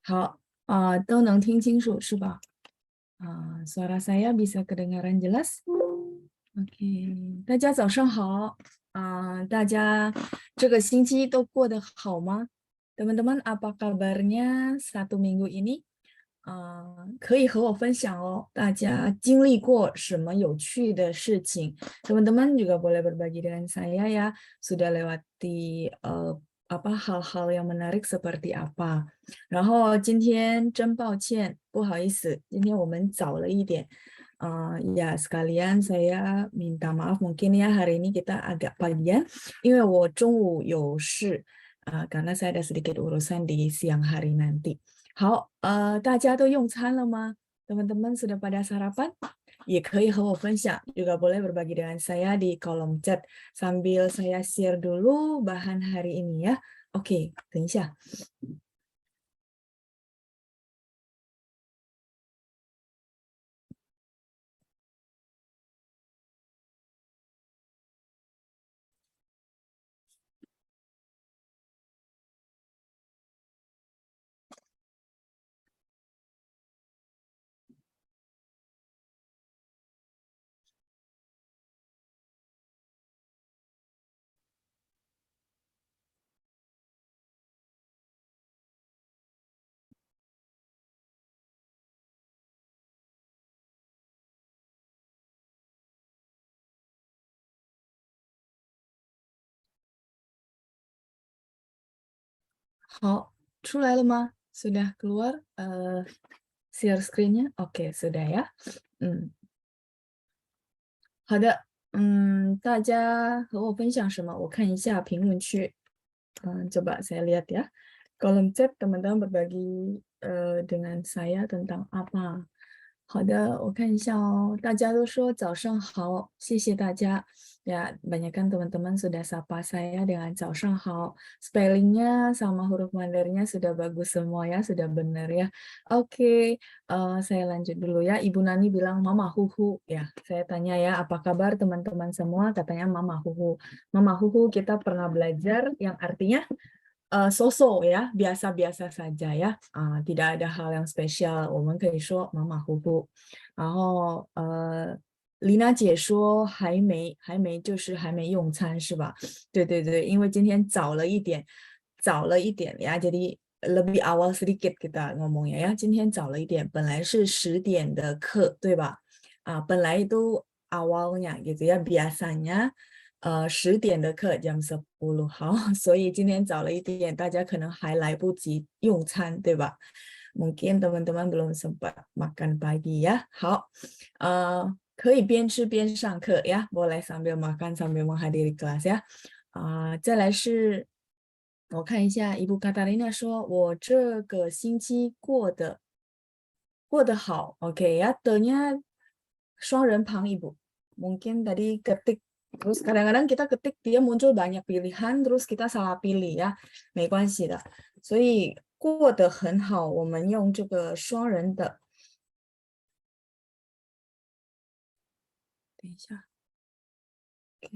好，都能听清楚是吧？suara saya bisa kedengaran jelas? OK，大家早上好。大家这个星期都过得好吗？Teman-teman, apa kabarnya satu minggu ini？可以和我分享哦，大家经历过什么有趣的事情？Teman-teman juga boleh berbagi dengan saya ya, sudah lewati apa hal-hal yang menarik seperti apa。然后今天真抱歉，不好意思，今天我们早了一点。Ya sekalian saya minta maaf mungkin ya hari ini kita agak pagian, 因为我中午有事，karena saya ada sedikit urusan di siang hari nanti。好，大家都用餐了吗？Teman-teman sudah pada sarapan？也可以和我分享，juga boleh berbagi dengan saya di kolom chat sambil saya share dulu bahan hari ini ya. Oke，等一下。好，出来了吗？Sudah keluar share screen-nya? Oke, sudah ya. 好的，大家和我分享什么？我看一下评论区。coba saya lihat ya. Kolom chat teman-teman berbagi dengan saya tentang apa？好的，我看一下哦。大家都说早上好，谢谢大家。Ya, banyakkan teman-teman sudah sapa saya dengan 早上好。Spellingnya sama huruf mandarnya sudah bagus semua ya, sudah benar ya. Oke, saya lanjut dulu ya. Ibu Nani bilang Mama Huhu. Ya, saya tanya ya, apa kabar teman-teman semua? Katanya Mama Huhu. Mama Huhu kita pernah belajar yang artinya so-so ya, biasa-biasa saja ya, tidak ada hal yang spesial，我们可以说马马虎虎。然后丽娜姐说还没就是还没用餐是吧？对对对，因为今天早了一点ya, jadi lebih awal sedikit kita ngomongnya ya. 今天早了一点，本来是10点的课，对吧？本来itu awalnya gitu ya, biasanya 10点的课 jam 10， 好，所以今天早了一点，大家可能还来不及用餐，对吧？Mungkin teman-teman belum sempat makan pagi ya。好，可以边吃边上课呀，boleh sambil makan sambil menghadiri kelas ya。再来是，我看一下，Ibu Katarina 说，我这个星期过得好，OK ya。的nya双人旁Ibu。Mungkin tadi ketik terus kadang-kadang kita ketik dia muncul banyak pilihan terus kita salah pilih ya，没关系的。所以过得很好，我们用这个双人的。等一下，OK，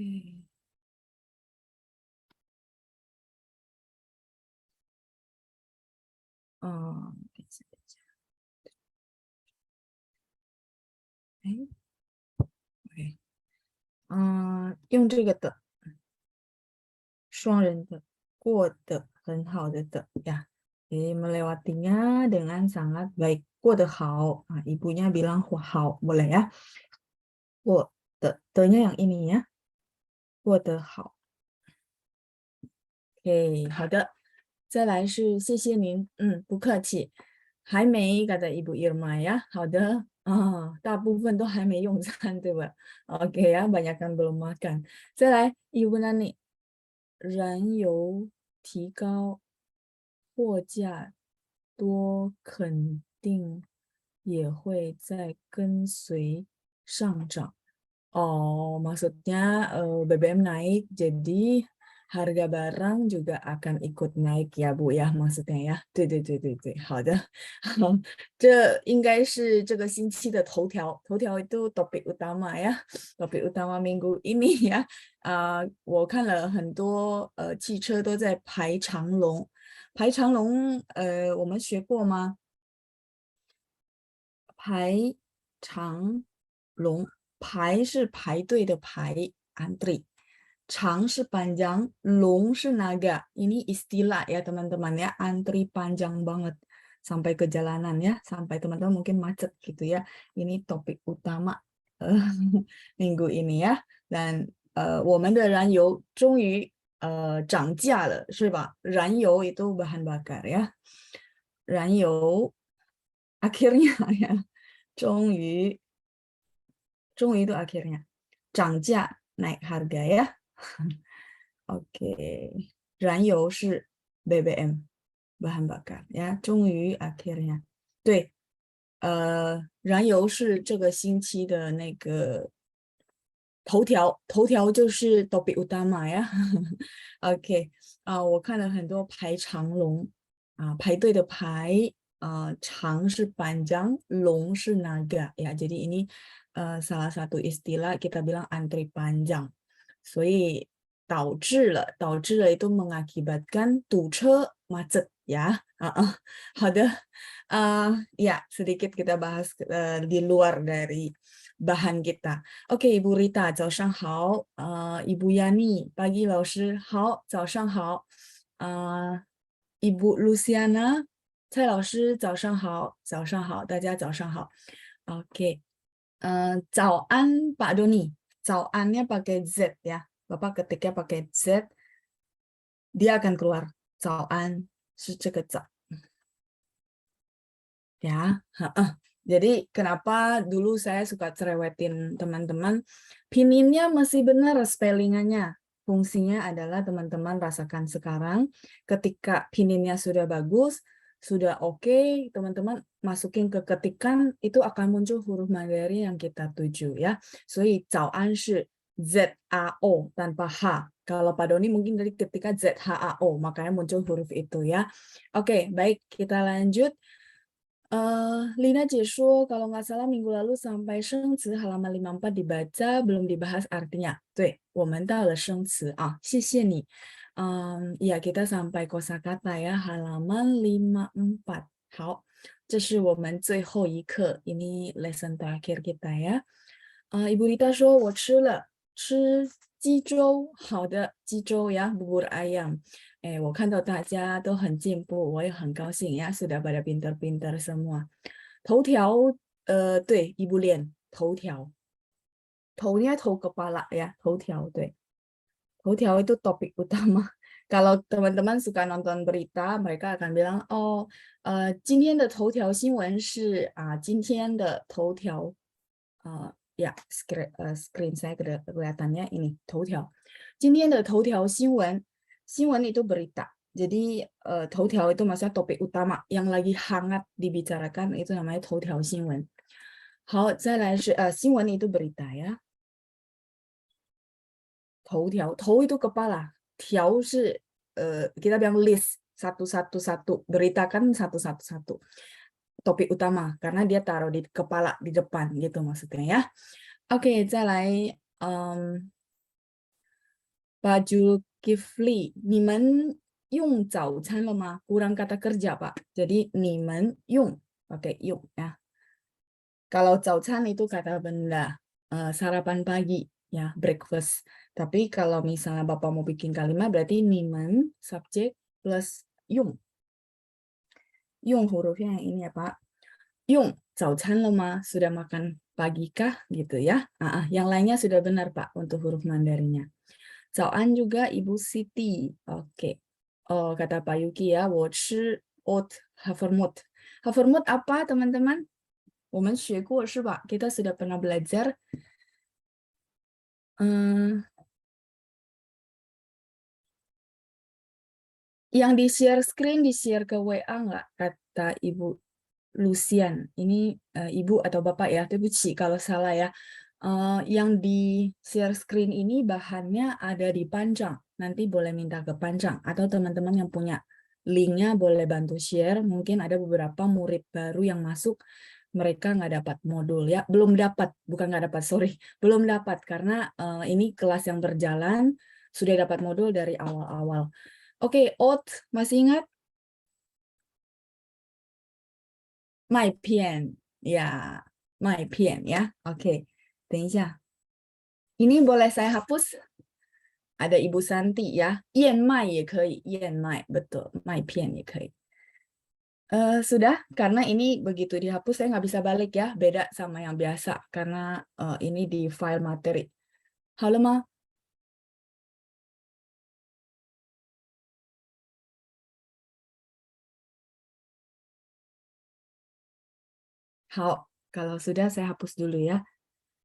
等一下，哎，OK，用这个的双人的过得很好的呀。Jadi melewatinya dengan sangat baik，过得好ibunya bilang好，boleh ya。的nya yang ini ya，过得好。OK，好的，再来是谢谢您，不客气。还没 kata Ibu Irma ya，好的，大部分都还没用餐，对吧？OK 呀，banyakkan belum makan。再来，Ibu Nani，燃油提高，货价多，肯定也会再跟随上涨。Oh, maksudnya BBM naik, jadi harga barang juga akan ikut naik ya Bu ya maksudnya ya。对对对对对，好的，这应该是这个星期的头条，头条 itu topik utama ya， topik utama minggu ini ya。我看了很多汽车都在排长龙，排长龙，我们学过吗？排长龙，排是排队的排 antri， 长是panjang， long 是naga. Ini istilah ya teman-teman ya, antri panjang banget sampai ke jalanan ya, sampai teman-teman mungkin macet gitu ya. Ini topik utama minggu ini ya. Dan 我们的燃油终于涨价了，是吧？燃油 itu bahan bakar ya. 燃油 akhirnya ya. 终于 itu akhirnya 涨价 naik harga ya. Oke, 燃油是 BBM bahan bakar ya. 终于 akhirnya 对，燃油是这个星期的那个头条就是 topik utama 呀。OK，我看了很多排长龙排队的排长是panjang，龙是naga ya. Jadi ini salah satu istilah kita bilang antri panjang， 所以导致了itu mengakibatkan 堵车 macet ya. 好的，ya sedikit kita bahas di luar dari bahan kita. Oke, Ibu Rita, 早上好。Ibu Yani, pagi 老师好，早上好。Ibu Luciana, 蔡老师早上好，早上好，大家早上好。Oke, 早安 Pak Doni, 早安nya pakai Z ya. Bapak ketiknya pakai Z, dia akan keluar 早安，是这个早。Ya, jadi kenapa dulu saya suka cerewetin teman-teman, pininnya masih benar spellingannya. Fungsinya adalah teman-teman rasakan sekarang, ketika pininnya sudah bagus, sudah oke, teman-teman masukin ke ketikan, itu akan muncul huruf Mandarin yang kita tuju ya. 所以早安是 ZAO tanpa H. Kalau Pak Doni mungkin dari ketika ZHAO, makanya muncul huruf itu ya. Oke, baik, kita lanjut. Lina 姐说 kalau nggak salah minggu lalu sampai 生词 halaman 54 dibaca, belum dibahas artinya. 对，我们到了生词啊，谢谢你。ya kita sampai kosakata ya, halaman 54. 好，这是我们最后一课 ini lesson terakhir kita ya. Ibu Rita 说我吃了，吃鸡粥，好的，鸡粥呀，bubur ayam。我看到大家都很进步，我也很高兴呀，sudah pada pintar-pintar semua。头条，对，Ibu Lian，头条，头nya头kepala ya，头条，对，头条 itu topik utama。kalau teman-teman suka nonton berita, mereka akan bilang, oh, 今天的头条新闻是今天的头条，ya screen saya kelihatannya ini 头条，今天的头条新闻。新闻 itu berita. Jadi 头条 itu maksudnya topik utama yang lagi hangat dibicarakan, itu namanya 头条新闻。好，再来是新闻 itu berita ya. 头条，头 itu kepala, 条是kita bilang list satu-satu-satu, berita kan satu-satu-satu. Topik utama karena dia taruh di kepala di depan gitu maksudnya ya. Oke, 再来baju Kifli, 你们用早餐了吗? Kurang kata kerja, Pak. Jadi, 你们用, pakai 用 ya. Kalau 早餐 itu kata benda, sarapan pagi, ya, breakfast. Tapi kalau misalnya Bapak mau bikin kalimat, berarti 你们 subjek plus 用. 用 hurufnya yang ini ya, Pak. 用早餐了吗? Sudah makan pagi kah? Gitu ya. Yang lainnya sudah benar, Pak, untuk huruf Mandarinnya. 早安 juga Ibu Siti. Oke. Oh, kata Pak Yuki ya, 我吃 oat havermut. Havermut apa, teman-teman? 我们学过是吧? Kita sudah pernah belajar. Yang di-share screen, di-share ke WA nggak? Kata Ibu Lucian. Ini Ibu atau Bapak ya, Tebuci kalau salah ya. Yang di share screen ini bahannya ada di Panjang. Nanti boleh minta ke Panjang. Atau teman-teman yang punya linknya boleh bantu share. Mungkin ada beberapa murid baru yang masuk. Mereka nggak dapat modul ya. Belum dapat, bukan nggak dapat, sorry. Belum dapat karena ini kelas yang berjalan. Sudah dapat modul dari awal-awal. Oke, oat masih ingat? 麦片 ya 麦片 ya. Oke, 等一下。Ini boleh saya hapus? Ada Ibu Santi ya. 燕麦也可以，燕麦 betul, 麦片也可以。sudah, karena ini begitu dihapus saya nggak bisa balik ya, beda sama yang biasa karena ini di file materi. Halo Ma. Hao, kalau sudah saya hapus dulu ya.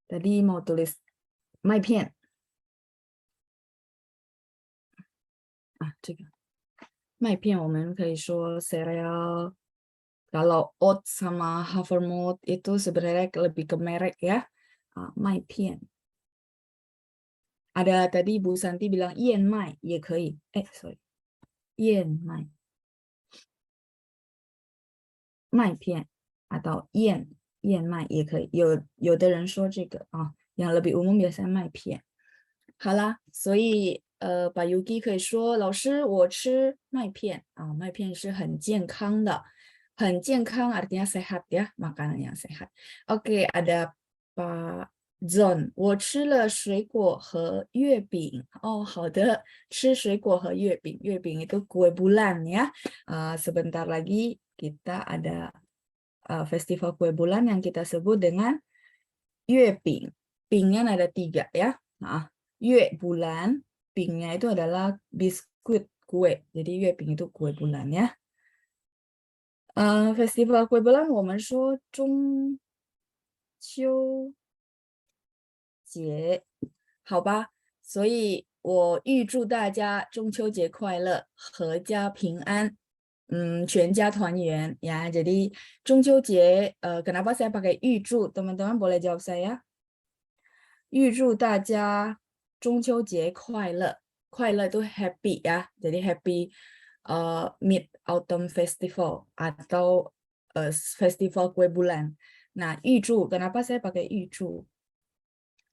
Tadi mau tulis 麦片。这个麦片我们可以说 cereal. Kalau oat sama havermut itu sebenarnya lebih ke merek ya. 麦片。Ada tadi Bu Santi bilang 燕麦也可以。sorry. 燕麦。麦片 atau 燕麦也可以。有的人说这个yang lebih umum biasanya 麦片。好啦，所以把 Yuki 可以说老师我吃麦片麦片是很健康的，很健康 artinya sehat ya, makanan yang sehat. Oke, ada Pak Zon, 我吃了水果和月饼。好的，吃水果和月饼，月饼itu kue bulan ya. Sebentar lagi kita ada festival kue bulan yang kita sebut dengan 月饼。饼nya ada 3 ya. Yue bulan, pingnya itu adalah biskuit kue. Jadi yue ping itu kue bulan ya. Festival kue bulan, 我们说中秋节，好吧？所以我预祝大家中秋节快乐，阖家平安，全家团圆ya. Jadi 中秋节, kenapa saya pakai 预祝? Teman-teman boleh jawab saya. 预祝大家中秋节快乐，快乐itu happy ya, jadi happy Mid Autumn Festival atau festival kue bulan. Nah, 预祝, kenapa saya pakai 预祝?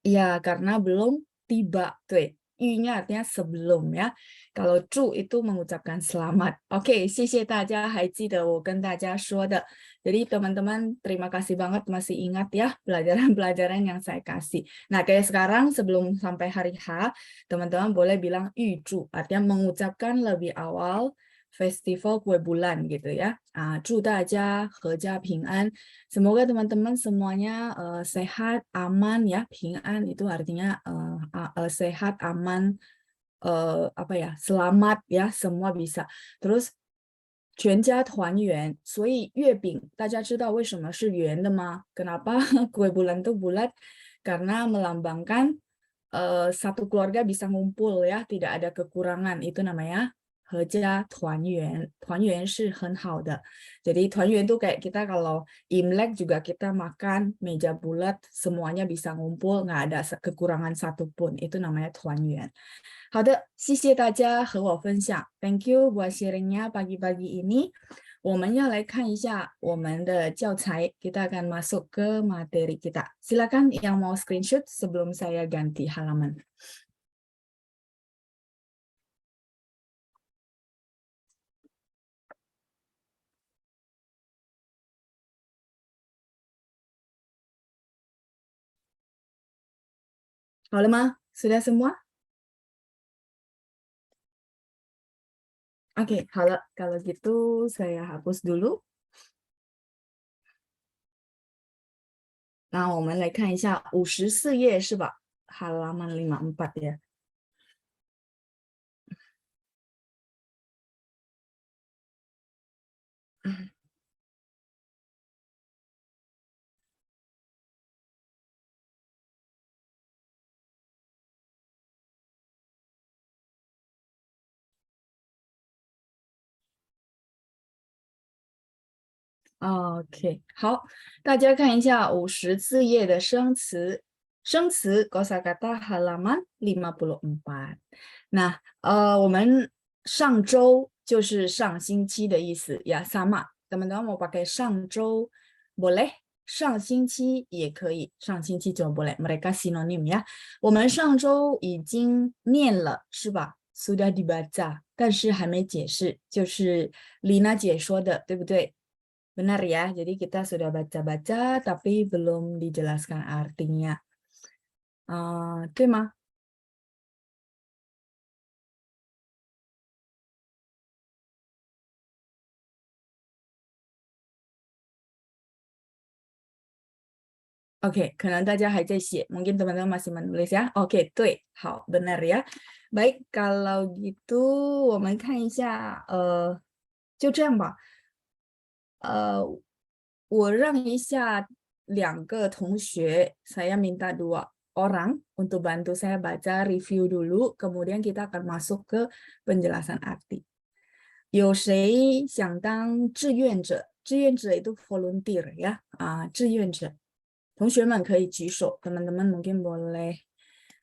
Ya, karena belum tiba, tuh. Yu-nya artinya sebelum ya. Kalau 祝 itu mengucapkan selamat. Oke, 谢谢大家还记得我跟大家说的. Jadi teman-teman terima kasih banget masih ingat ya pelajaran-pelajaran yang saya kasih. Nah, kayak sekarang sebelum sampai hari H, teman-teman boleh bilang 预祝, artinya mengucapkan lebih awal festival kue bulan gitu ya. 祝大家阖家平安. Semoga teman-teman semuanya sehat, aman ya. 平安 itu artinya sehat, aman, selamat ya, semua bisa. Terus 全家团圆, 所以月饼大家知道为什么是圆的吗? Kenapa kue bulan itu bulat? Karena melambangkan satu keluarga bisa ngumpul ya, tidak ada kekurangan, itu namanya 阖家团圆. 团圆是很好的. Jadi 团圆itu kayak kita kalau Imlek juga kita makan meja bulat, semuanya bisa ngumpul, nggak ada kekurangan satupun. Itu namanya 团圆. 好的，谢谢大家和我分享 ，Thank you buat sharingnya pagi-pagi ini. 我们要来看一下我们的教材，kita akan masuk ke materi kita. Silakan yang mau screenshot sebelum saya ganti halaman. 好了吗？Sudah semua? Oke, 好了，kalau gitu saya hapus dulu. Nah, 我们来看一下54页是吧？halaman 54 ya. OK， 好，大家看一下54页的生词。生词 kosakata halaman 54. Nah, 我们上周就是上星期的意思ya, sama. Teman-teman mau pakai 上周 boleh, 上星期也可以，上星期就 boleh. Mereka sinonim ya. 我们上周已经念了，是吧？Sudah dibaca, 但是还没解释，就是 Lina 姐说的，对不对？ Benar ya, jadi kita sudah baca-baca tapi belum dijelaskan artinya. 对吗？ Oke, 可能大家还在写, mungkin teman-teman masih menulis ya. Oke, 对，好，benar ya. Baik, kalau gitu 我们看一下，就这样吧。我让一下2个同学, saya minta 2 orang untuk bantu saya baca review dulu, kemudian kita akan masuk ke penjelasan arti. 有谁想当志愿者？志愿者 itu volunteer ya, 志愿者。同学们可以举手, teman-teman mungkin boleh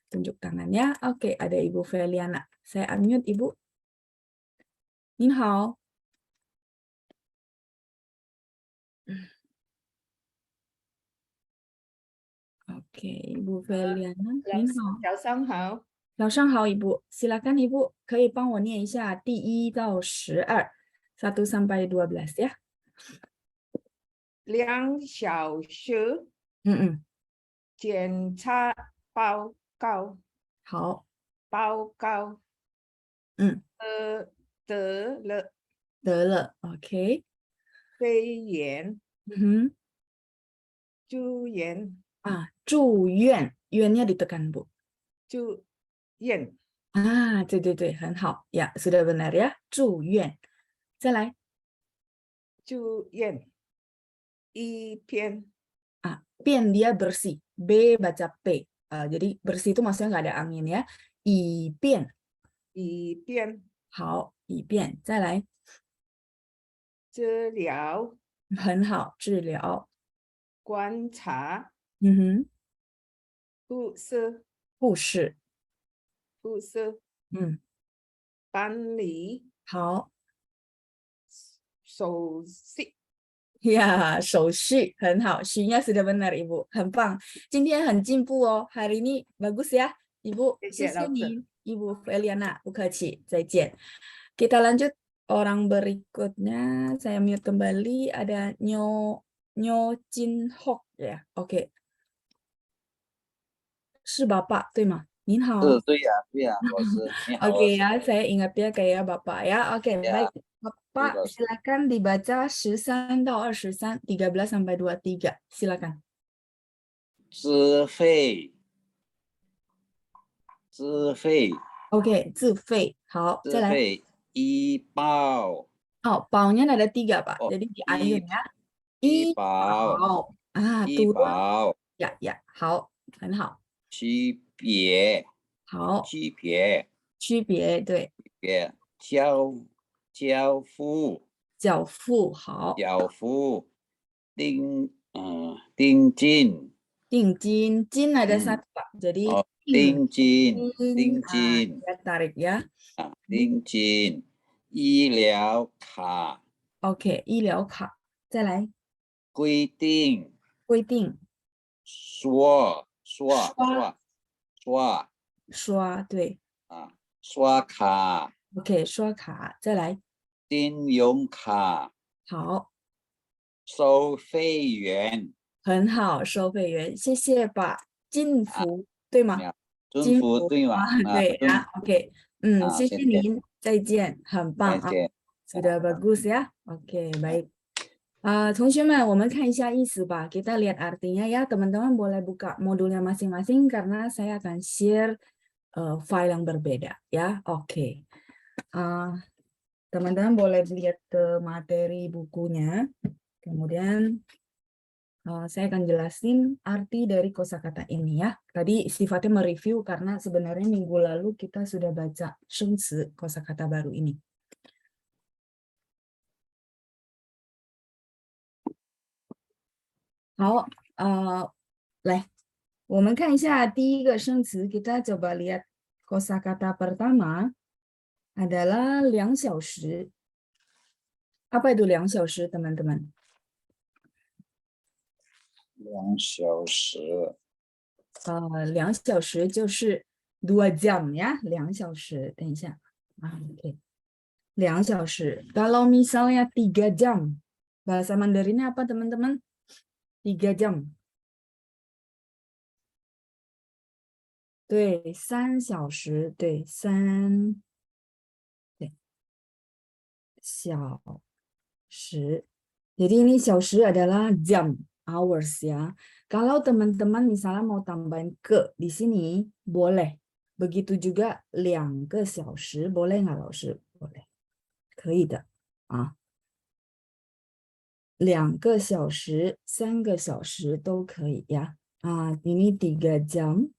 tunjuk tangannya. Oke, ada Ibu Feliana. Saya unmute Ibu. 您好。Oke, Ibu Feliana. 您好。早上好，早上好，Ibu. Silakan Ibu, 可以帮我念一下第1到12, 1 sampai 12 ya. 2小时检查报告，好，得了，OK. 肺炎住院，住院,院nya ditekan Bu. 住院 对对对，很好呀, sudah benar ya, 住院。再来，住院一篇 变 dia bersih, B baca P, jadi bersih itu maksudnya nggak ada angin ya. 以便，一篇好，以便。再来，治疗很好，治疗。观察护士护士，办理好。手续 Ya, 手续很好, Sh-nya sudah benar Ibu, 很棒. 今天很进步哦, hari ini bagus ya, Ibu. 谢谢您, Ibu Feliana, 不客气, 再见. Kita lanjut orang berikutnya, saya mute kembali, ada Nyo Jin Hock ya, oke. 是 Bapak, 对吗？您好。对呀，我是你好。Oke ya, saya ingat dia kayak Bapak ya. Oke, baik. Bapak, silakan dibaca 13到23, 13 sampai 23. Silakan. 资费 Oke, 自费. 好，再来。医保 保nya ada 3, Pak. Jadi diayun ya. 医保. Turun. Ya, 好，很好。区别，好。区别，对。交付，好。定金，金 ada 1, Pak. Jadi 定金，ya, tarik ya. 定金，医疗卡 Oke, 医疗卡. 再来。规定，刷，对。刷卡 OK, 刷卡. 再来。信用卡，好。收费员，很好，收费员，谢谢吧。金福，对吗？金福对吗？对啊 ，OK，谢谢您，再见，很棒啊。Sudah bagus ya. Oke, baik. 同学们，我们看一下意思吧。Kita lihat artinya ya. Teman-teman boleh buka modulnya masing-masing karena saya akan share file yang berbeda ya. Oke. Teman-teman boleh lihat ke materi bukunya. Kemudian saya akan jelasin arti dari kosakata ini ya. Tadi sifatnya mereview karena sebenarnya minggu lalu kita sudah baca shengci, kosakata baru ini. 好，来，我们看一下第一个生词. Kita coba lihat kosakata pertama adalah 2小时. Apa itu 2小时, teman-teman? 2小时，2小时就是2 jam ya, 2小时. 等一下，OK, 2小时. Kalau misalnya 3 jam, Bahasa Mandarinnya apa teman-teman? 3 jam. 对，3小时，对，3小时. Jadi ini 小时 adalah jam, hours ya. Kalau teman-teman misalnya mau tambahin ke di sini, boleh. Begitu juga 2个小时, boleh nggak 老师? Boleh. 可以的啊。2个小时、3个小时都可以ya. Ini 3 jam.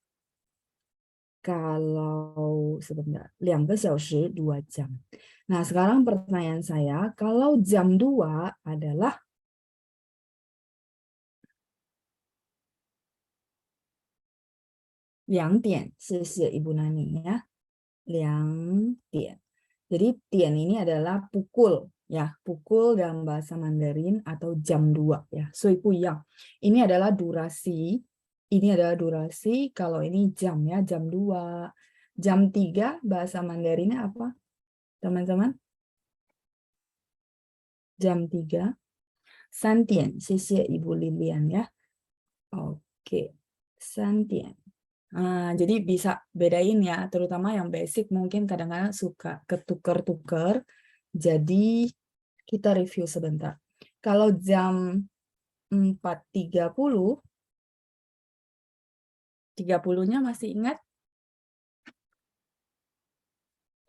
Kalau sebentar, 2个小时 2 jam. Nah, sekarang pertanyaan saya, kalau jam 2 adalah 2 点, 谢谢Ibu Nani ya. 2 点. Jadi 点 ini adalah pukul ya, pukul dalam bahasa Mandarin atau jam 2 ya. 所以不一样. Ini adalah durasi. Ini adalah durasi, kalau ini jam ya, jam 2. Jam 3 bahasa Mandarinnya apa? Teman-teman? Jam 3. 3点, 谢谢Ibu Lilian ya. Oke, 3点. Jadi bisa bedain ya, terutama yang basic mungkin kadang-kadang suka ketuker-tuker. Jadi kita review sebentar. Kalau jam 4.30, 30-nya masih ingat?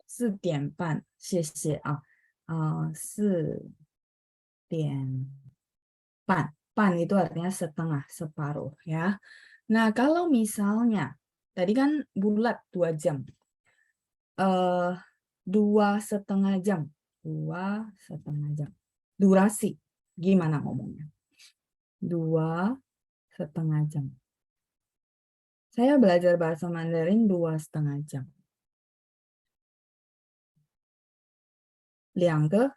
4点半, 谢谢啊. 4点半. Pan itu artinya setengah, separuh ya. Nah, kalau misalnya tadi kan bulat 2 jam. 2,5 jam. 2,5 jam. Durasi gimana ngomongnya? 2,5 jam. Saya belajar bahasa Mandarin 2,5 jam. 2个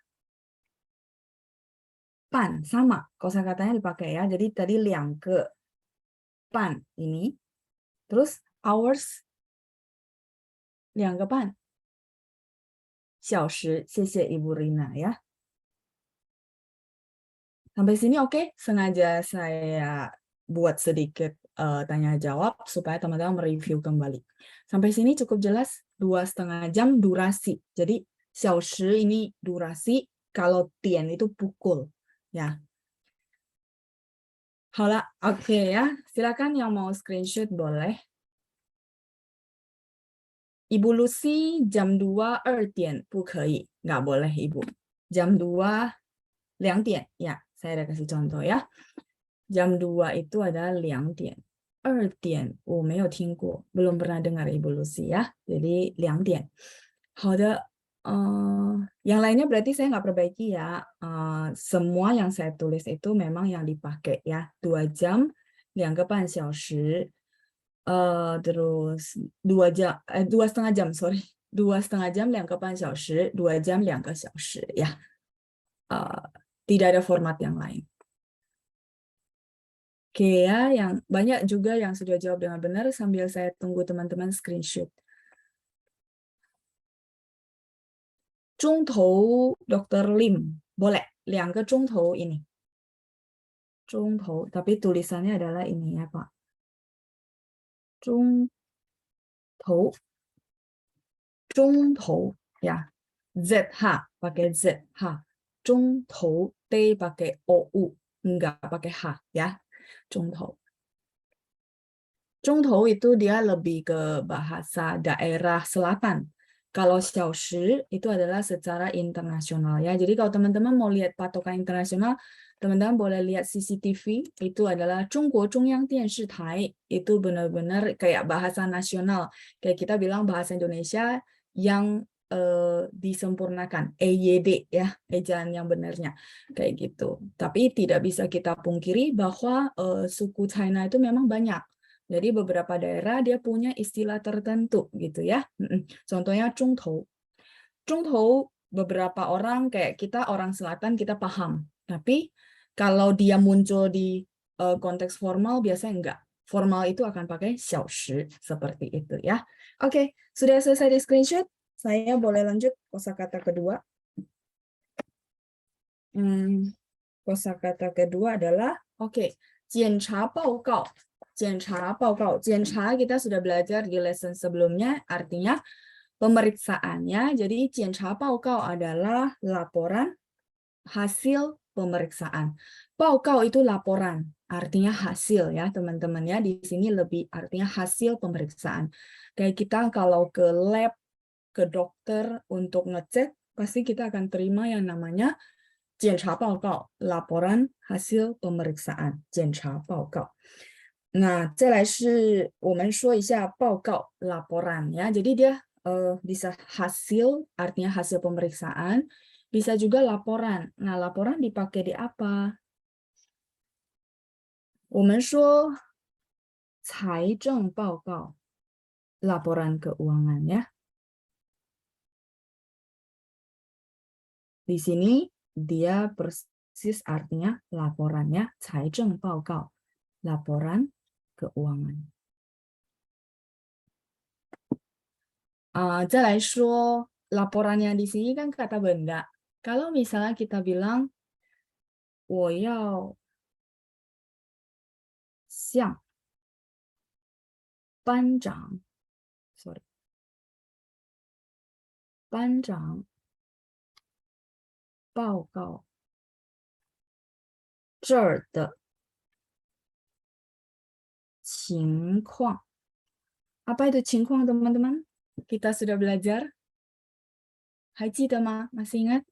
半 sama, kosakatanya dipakai ya. Jadi tadi 2个半 ini, terus hours 2个半 小时, 谢谢Ibu Rina ya. Sampai sini oke? Sengaja saya buat sedikit tanya jawab supaya teman-teman mereview kembali. Sampai sini cukup jelas? 2,5 jam durasi. Jadi 小时 ini durasi, kalau 点 itu pukul ya. 好了, oke ya. Silakan yang mau screenshot boleh. Ibu Lucy jam 2 2点 不可以, nggak boleh Ibu. Jam 2 2点 ya, saya ada kasih contoh ya. Jam 2 itu adalah 2点. 2点我没有听过, belum pernah dengar Ibu Lucy ya. Jadi 2点. 好的, yang lainnya berarti saya nggak perbaiki ya. Semua yang saya tulis itu memang yang dipakai ya. 2 jam, 2个半小时. Terus 2 jam, 2,5 jam, sorry. 2,5 jam, 2个半小时, 2 jam, 2个小时ya. Tidak ada format yang lain. Oke ya, yang banyak juga yang sudah jawab dengan benar sambil saya tunggu teman-teman screenshot. 钟头 Dr. Lim, boleh 2个钟头 ini. 钟头, tapi tulisannya adalah ini ya Pak. 钟头 ya. ZH pakai ZH. 钟头 T pakai OU, enggak pakai H ya. 钟头. 钟头 itu dia lebih ke bahasa daerah selatan. Kalau 小时 itu adalah secara internasional ya. Jadi kalau teman-teman mau lihat patokan internasional, teman-teman boleh lihat CCTV, itu adalah 中国中央电视台. Itu benar-benar kayak bahasa nasional. Kayak kita bilang bahasa Indonesia yang disempurnakan, EYD ya, ejaan yang benarnya kayak gitu. Tapi tidak bisa kita pungkiri bahwa suku China itu memang banyak. Jadi beberapa daerah dia punya istilah tertentu gitu ya. Contohnya 钟头. 钟头 beberapa orang kayak kita orang selatan kita paham. Tapi kalau dia muncul di konteks formal biasanya enggak. Formal itu akan pakai 小时 seperti itu ya. Oke, sudah selesai di screenshot. Saya boleh lanjut kosakata kedua. Kosakata kedua adalah检查报告.检查报告. 检查 kita sudah belajar di lesson sebelumnya, artinya pemeriksaannya. Jadi 检查报告 adalah laporan hasil pemeriksaan. 报告 itu laporan, artinya hasil ya teman-teman ya. Di sini lebih artinya hasil pemeriksaan. Kayak kita kalau ke lab, ke dokter untuk ngecek, pasti kita akan terima yang namanya 检查报告, laporan hasil pemeriksaan, 检查报告. Nah, 再来是我们说一下报告 laporan ya. Jadi dia bisa hasil, artinya hasil pemeriksaan, bisa juga laporan. Nah, laporan dipakai di apa? 我们说财政报告, laporan keuangan ya. Di sini dia persis artinya laporannya 财政报告, laporan keuangan. 再来说 laporannya di sini kan kata benda. Kalau misalnya kita bilang 我要向班长报告这儿的情况. Apa itu 情况 teman-teman? Kita sudah belajar. Masih ingat?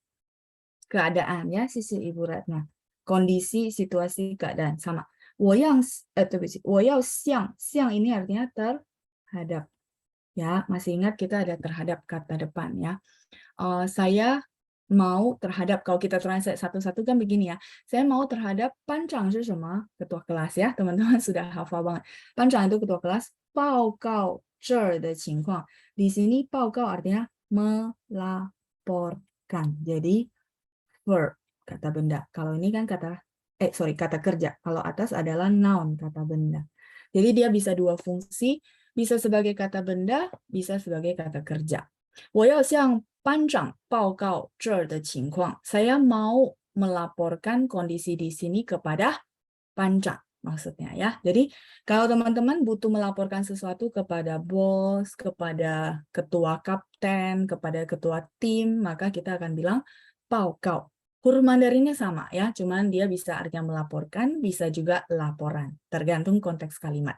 Keadaan ya, sisi Ibu Ratna. Kondisi, situasi, keadaan sama. 对不起，我要向ini artinya terhadap. Ya, masih ingat kita ada terhadap kata depan ya. Saya mau terhadap, kalau kita translate satu-satu kan begini ya. Saya mau terhadap 班长是什么? Ketua kelas ya, teman-teman sudah hafal banget. 班长 itu ketua kelas. 报告这儿的情况. Di sini 报告 artinya melaporkan. Jadi verb, kata benda. Kalau ini kan kata kerja. Kalau atas adalah noun, kata benda. Jadi dia bisa dua fungsi, bisa sebagai kata benda, bisa sebagai kata kerja. 我要向班长报告这儿的情况. Saya mau melaporkan kondisi di sini kepada 班长 maksudnya ya. Jadi kalau teman-teman butuh melaporkan sesuatu kepada bos, kepada ketua kapten, kepada ketua tim, maka kita akan bilang 报告. Huruf Mandarinnya sama ya, cuman dia bisa artinya melaporkan, bisa juga laporan, tergantung konteks kalimat.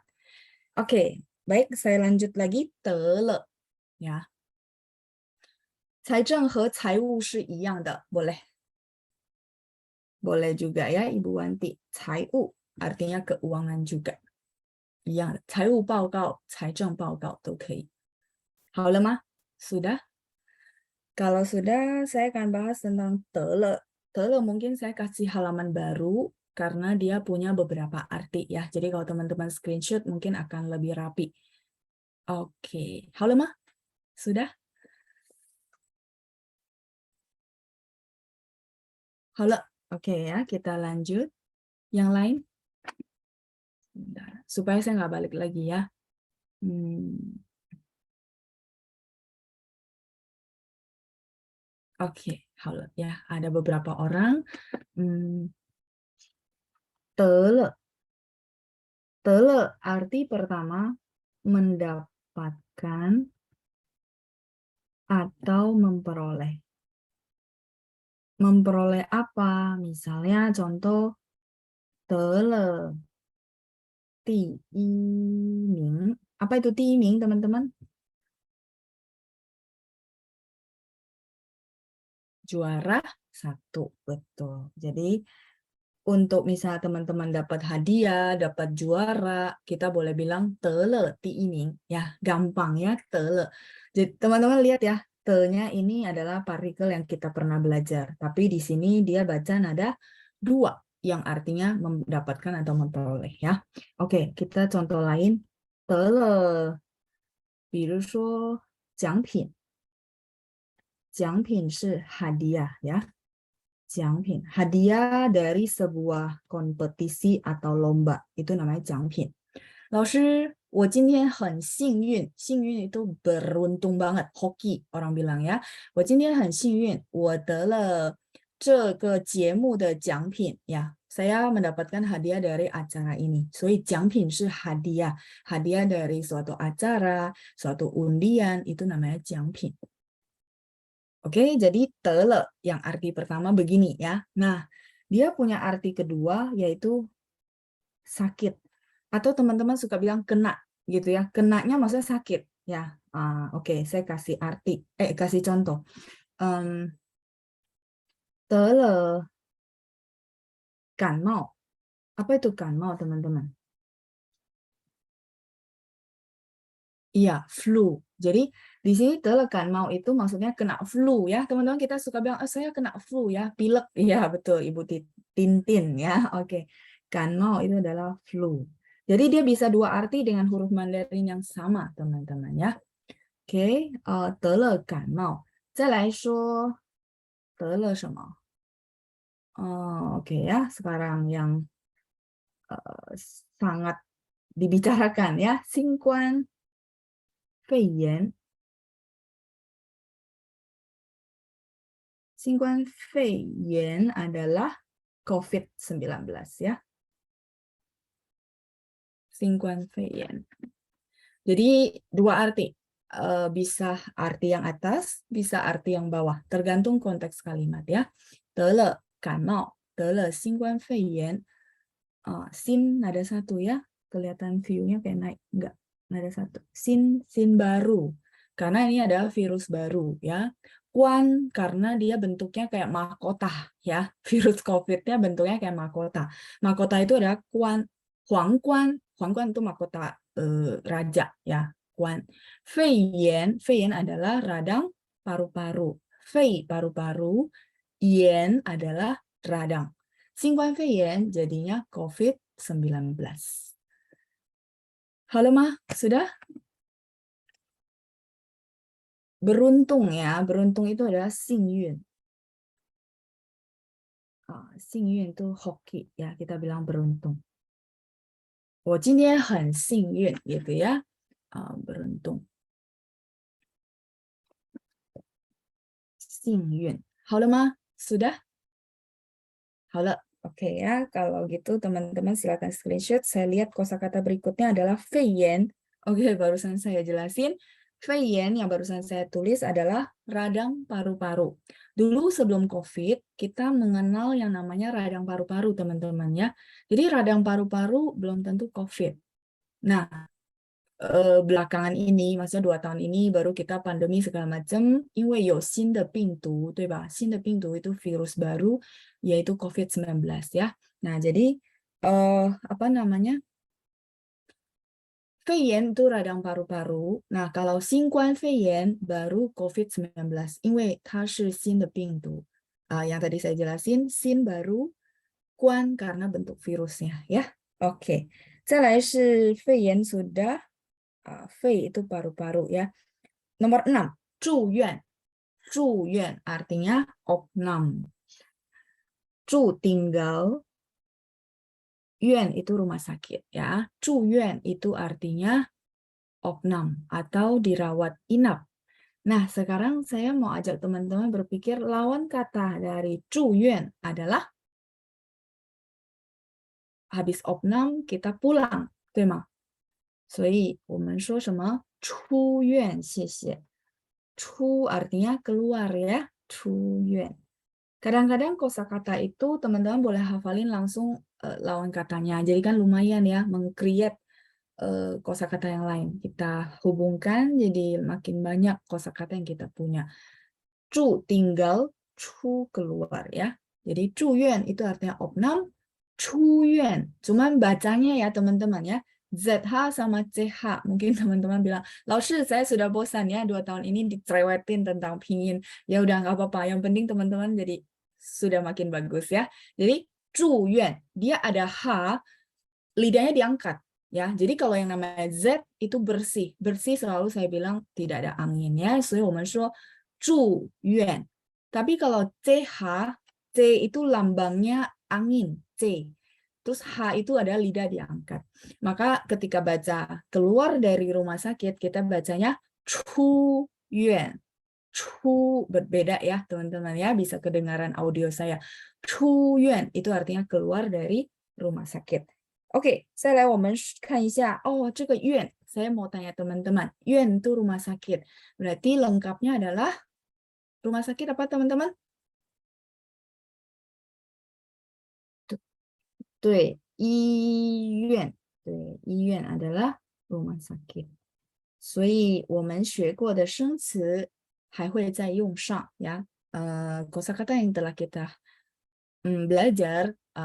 Oke, baik, saya lanjut lagi. 得了 ya. 财政和财务是一样的, boleh. Boleh juga ya, Ibu Wanti. 财务 artinya keuangan juga. 一样的，财务报告、财政报告都可以。好了吗？ Sudah? Kalau sudah, saya akan bahas tentang 得了. 得了 mungkin saya kasih halaman baru karena dia punya beberapa arti ya. Jadi kalau teman-teman screenshot mungkin akan lebih rapi. Oke, 好了吗？ Sudah? 好了, oke ya, kita lanjut. Yang lain? Bentar, supaya saya nggak balik lagi ya. Oke, 好了 ya. Ada beberapa orang. 得了. 得了 arti pertama mendapatkan atau memperoleh. Memperoleh apa? Misalnya contoh 得了第一名. Apa itu 第一名, teman-teman? Juara 1, betul. Jadi untuk misalnya teman-teman dapat hadiah, dapat juara, kita boleh bilang 得了第一名. Ya, gampang ya, 得了. Jadi teman-teman lihat ya, 'te-nya ini adalah partikel yang kita pernah belajar. Tapi di sini dia baca nada 2 yang artinya mendapatkan atau memperoleh ya. Oke, kita contoh lain. 得了比如说奖品. 奖品是 hadiah ya. 奖品, hadiah dari sebuah kompetisi atau lomba. Itu namanya 奖品. 老师, 我今天很幸运. 幸运 itu beruntung banget. Hoki orang bilang ya. 我今天很幸运. 我得了这个节目的奖品 ya. Saya mendapatkan hadiah dari acara ini. 所以奖品是 hadiah. Hadiah dari suatu acara, suatu undian, itu namanya 奖品. Oke, jadi 得了 yang arti pertama begini ya. Nah, dia punya arti kedua yaitu sakit. Atau teman-teman suka bilang kena gitu ya. Kenanya maksudnya sakit ya. Oke, saya kasih kasih contoh. 得了感冒. Apa itu 感冒, teman-teman? Iya, flu. Jadi di sini 得了感冒 itu maksudnya kena flu ya. Teman-teman kita suka bilang, saya kena flu ya, pilek. Iya, betul, Ibu Tintin ya. Oke. 感冒 itu adalah flu. Jadi dia bisa dua arti dengan huruf Mandarin yang sama, teman-teman ya. Oke, 得了感冒. 再来说得了什么? Oke ya, sekarang yang sangat dibicarakan ya, 新冠肺炎. 新冠肺炎 adalah COVID-19 ya. 新冠肺炎. Jadi dua arti. Bisa arti yang atas, bisa arti yang bawah. Tergantung konteks kalimat ya. 得了感冒, 得了新冠肺炎. Sin ada satu ya. Kelihatan view-nya kayak naik. Enggak, ada satu. Sin baru. Karena ini adalah virus baru ya. Kuan karena dia bentuknya kayak mahkota ya. Virus COVID-nya bentuknya kayak mahkota. Mahkota itu adalah kuan, huangguan. Huangguan itu mahkota raja ya. Kuan. Feiyan adalah radang paru-paru. Fei paru-paru, yen adalah radang. 新冠肺炎 jadinya COVID-19. Halo Ma, sudah? Beruntung ya, beruntung itu adalah 幸运. 幸运 itu hoki ya, kita bilang beruntung. 我今天很幸运 gitu ya. Beruntung. 幸运. Halo Ma, sudah? Halo. Oke ya, kalau gitu teman-teman silakan screenshot. Saya lihat kosakata berikutnya adalah 肺炎. Oke, barusan saya jelasin. 肺炎 yang barusan saya tulis adalah radang paru-paru. Dulu sebelum COVID, kita mengenal yang namanya radang paru-paru, teman-teman ya. Jadi radang paru-paru belum tentu COVID. Nah, belakangan ini, maksudnya 2 tahun ini baru kita pandemi segala macam, 因为有新的病毒，对吧？新的病毒 itu virus baru, yaitu COVID-19 ya. Nah, jadi apa namanya? 肺炎 itu radang paru-paru. Nah, kalau 新冠肺炎 baru COVID-19, 因为它是新的病毒. Yang tadi saya jelasin, 新 baru, 冠 karena bentuk virusnya ya. Oke. 再来是肺炎 sudah. 肺 itu paru-paru ya. Nomor 6, 住院. 住院 artinya opnam. 住 tinggal, 院 itu rumah sakit ya. 住院 itu artinya opnam atau dirawat inap. Nah, sekarang saya mau ajak teman-teman berpikir lawan kata dari 住院 adalah habis opnam kita pulang, 对吗？所以我们说什么出院谢谢 出 artinya keluar ya 出院 kadang-kadang kosakata itu teman-teman boleh hafalin langsung lawan katanya jadi kan lumayan ya meng-create kosakata yang lain kita hubungkan jadi makin banyak kosakata yang kita punya 住 tinggal 出 keluar ya jadi 住院 itu artinya opnam 出院 cuman bacanya ya teman-teman ya ZH sama CH. Mungkin teman-teman bilang, Laoshi, saya sudah bosan ya 2 tahun ini dicerewetin tentang pinyin. Ya udah nggak apa-apa. Yang penting teman-teman jadi sudah makin bagus ya. Jadi 住院 dia ada H, lidahnya diangkat ya. Jadi kalau yang namanya Z itu bersih. Bersih selalu saya bilang tidak ada angin ya. So, 我们说住院. Tapi kalau CH, C itu lambangnya angin, C. Terus H itu adalah lidah diangkat. Maka ketika baca keluar dari rumah sakit, kita bacanya 出院. berbeda ya teman-teman ya, bisa kedengaran audio saya. 出院 itu artinya keluar dari rumah sakit. Oke, 再来我们看一下这个院 saya mau tanya teman-teman, 院 itu rumah sakit. Berarti lengkapnya adalah rumah sakit apa teman-teman? 对，医院，对，医院 adalah rumah sakit。所以我们学过的生词还会再用上ya. Kosakata yang telah kita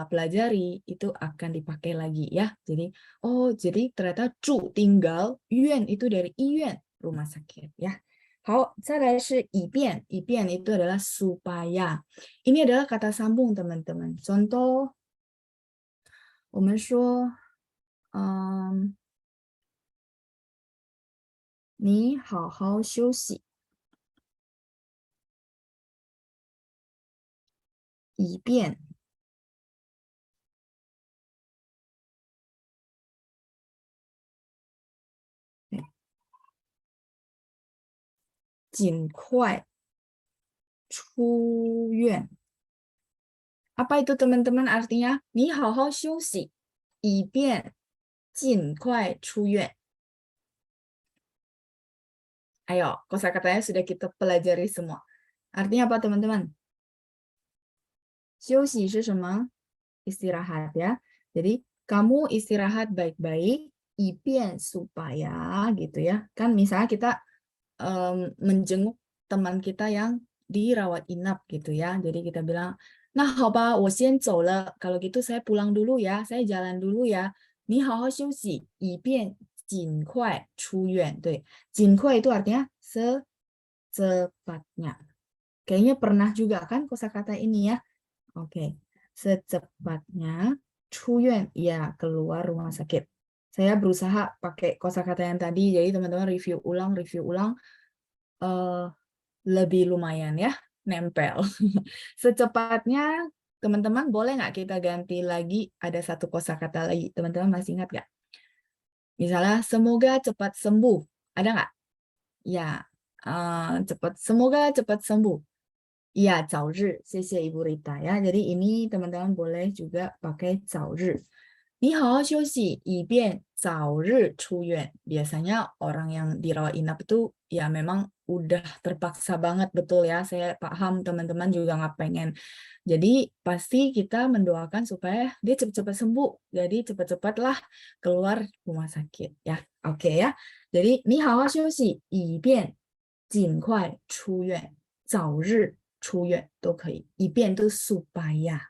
pelajari itu akan dipakai lagi ya. Jadi ternyata 住 tinggal, 院 itu dari 医院 rumah sakit ya. 好，再来是以便，以便 itu adalah supaya. Ini adalah kata sambung teman-teman. Contoh 我们说，你好好休息，以便尽快出院。Apa itu teman-teman artinya? 你好好休息，以便尽快出院。Ayo, kosakatanya sudah kita pelajari semua. Artinya apa teman-teman? 休息是什么? Istirahat ya. Jadi kamu istirahat baik-baik, 以便 supaya gitu ya. Kan misalnya kita menjenguk teman kita yang dirawat inap gitu ya. Jadi kita bilang, nah, 好吧，我先走了. Kalau gitu saya pulang dulu ya, saya jalan dulu ya. 你好好休息，以便尽快出院. 对，尽快 itu artinya secepatnya. Kayaknya pernah juga kan kosakata ini ya. Oke, secepatnya 出院 ya keluar rumah sakit. Saya berusaha pakai kosakata yang tadi, jadi teman-teman review ulang, lebih lumayan ya, nempel. Secepatnya, teman-teman boleh nggak kita ganti lagi, ada satu kosakata lagi, teman-teman masih ingat nggak? Misalnya, semoga cepat sembuh, ada nggak? Ya, semoga cepat sembuh. Ya, 早日, 谢谢 Ibu Rita ya. Jadi ini teman-teman boleh juga pakai 早日. 你好好休息，以便早日出院. Biasanya orang yang dirawat inap itu ya memang udah terpaksa banget, betul ya. Saya paham teman-teman juga nggak pengen. Jadi pasti kita mendoakan supaya dia cepat-cepat sembuh. Jadi cepat-cepatlah keluar rumah sakit ya. Oke ya. Jadi 你好好休息，以便尽快出院，早日出院 都可以. 以便 itu supaya.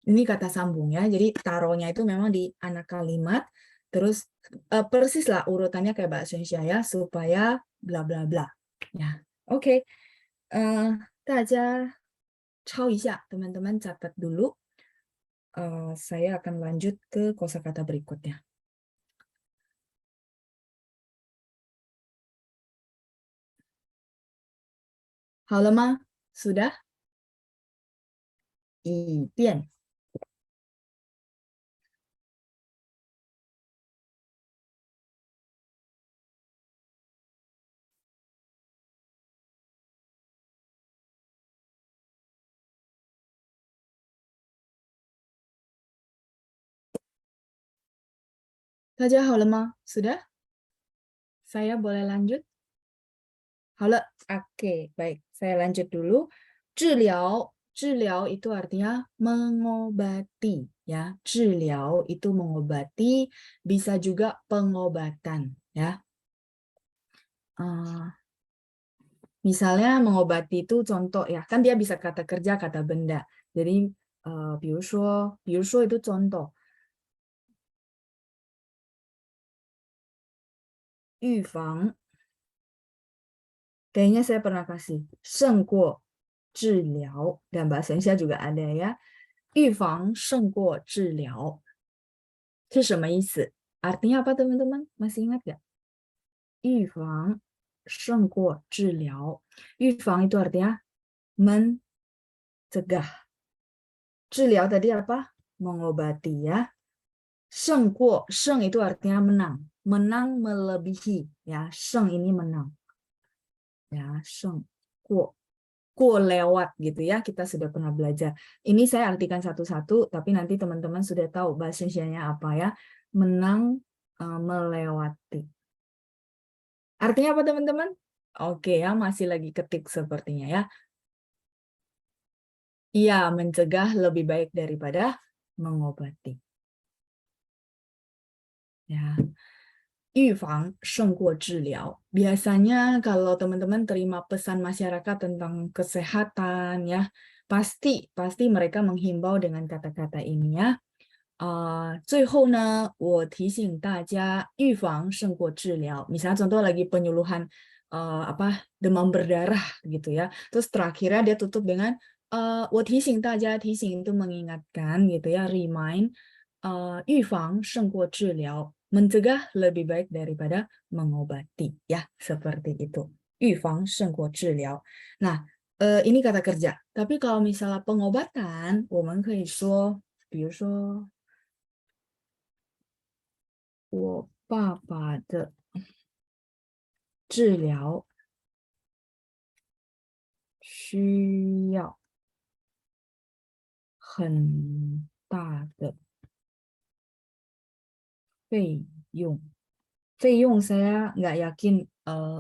Ini kata sambung ya, jadi taruhnya itu memang di anak kalimat, terus persis lah urutannya kayak bahasa Indonesia ya, supaya bla bla bla. Ya, oke. 大家抄一下, teman-teman catat dulu. Saya akan lanjut ke kosakata berikutnya. Halo Ma, sudah? 以便 大家好了吗? Sudah? Saya boleh lanjut? 好了, oke, baik. Saya lanjut dulu. 治疗itu artinya mengobati, ya. 治疗 itu mengobati, bisa juga pengobatan, ya. Misalnya mengobati itu contoh ya, kan dia bisa kata kerja, kata benda. Jadi, 比如说 itu contoh. 预防 kayaknya saya pernah kasih 胜过治疗, dan bahasa Indonesia juga ada ya. 预防胜过治疗 itu 什么意思? Artinya apa teman-teman? Masih ingat nggak? 预防胜过治疗. 预防 itu artinya mencegah. 治疗 tadi apa? Mengobati ya. 胜过, 胜 itu artinya menang. Menang melebihi ya. 胜 ini menang. Ya, 胜过 lewat gitu ya, kita sudah pernah belajar. Ini saya artikan satu-satu, tapi nanti teman-teman sudah tahu bahasa Indonesianya apa ya. Menang, melewati. Artinya apa teman-teman? Oke ya, masih lagi ketik sepertinya ya. Iya, mencegah lebih baik daripada mengobati. Ya. 预防胜过治疗. Biasanya kalau teman-teman terima pesan masyarakat tentang kesehatan ya, pasti mereka menghimbau dengan kata-kata ini ya. 最后呢，我提醒大家，预防胜过治疗。Misalnya contoh lagi penyuluhan demam berdarah gitu ya. Terus terakhirnya dia tutup dengan 我提醒大家，提醒 itu mengingatkan gitu ya, remind. 预防胜过治疗, mencegah lebih baik daripada mengobati ya, seperti itu. 预防胜过治疗. Nah, ini kata kerja. Tapi kalau misalnya pengobatan, 我们可以说，比如说我爸爸的治疗需要很大的费用. 费用 saya nggak yakin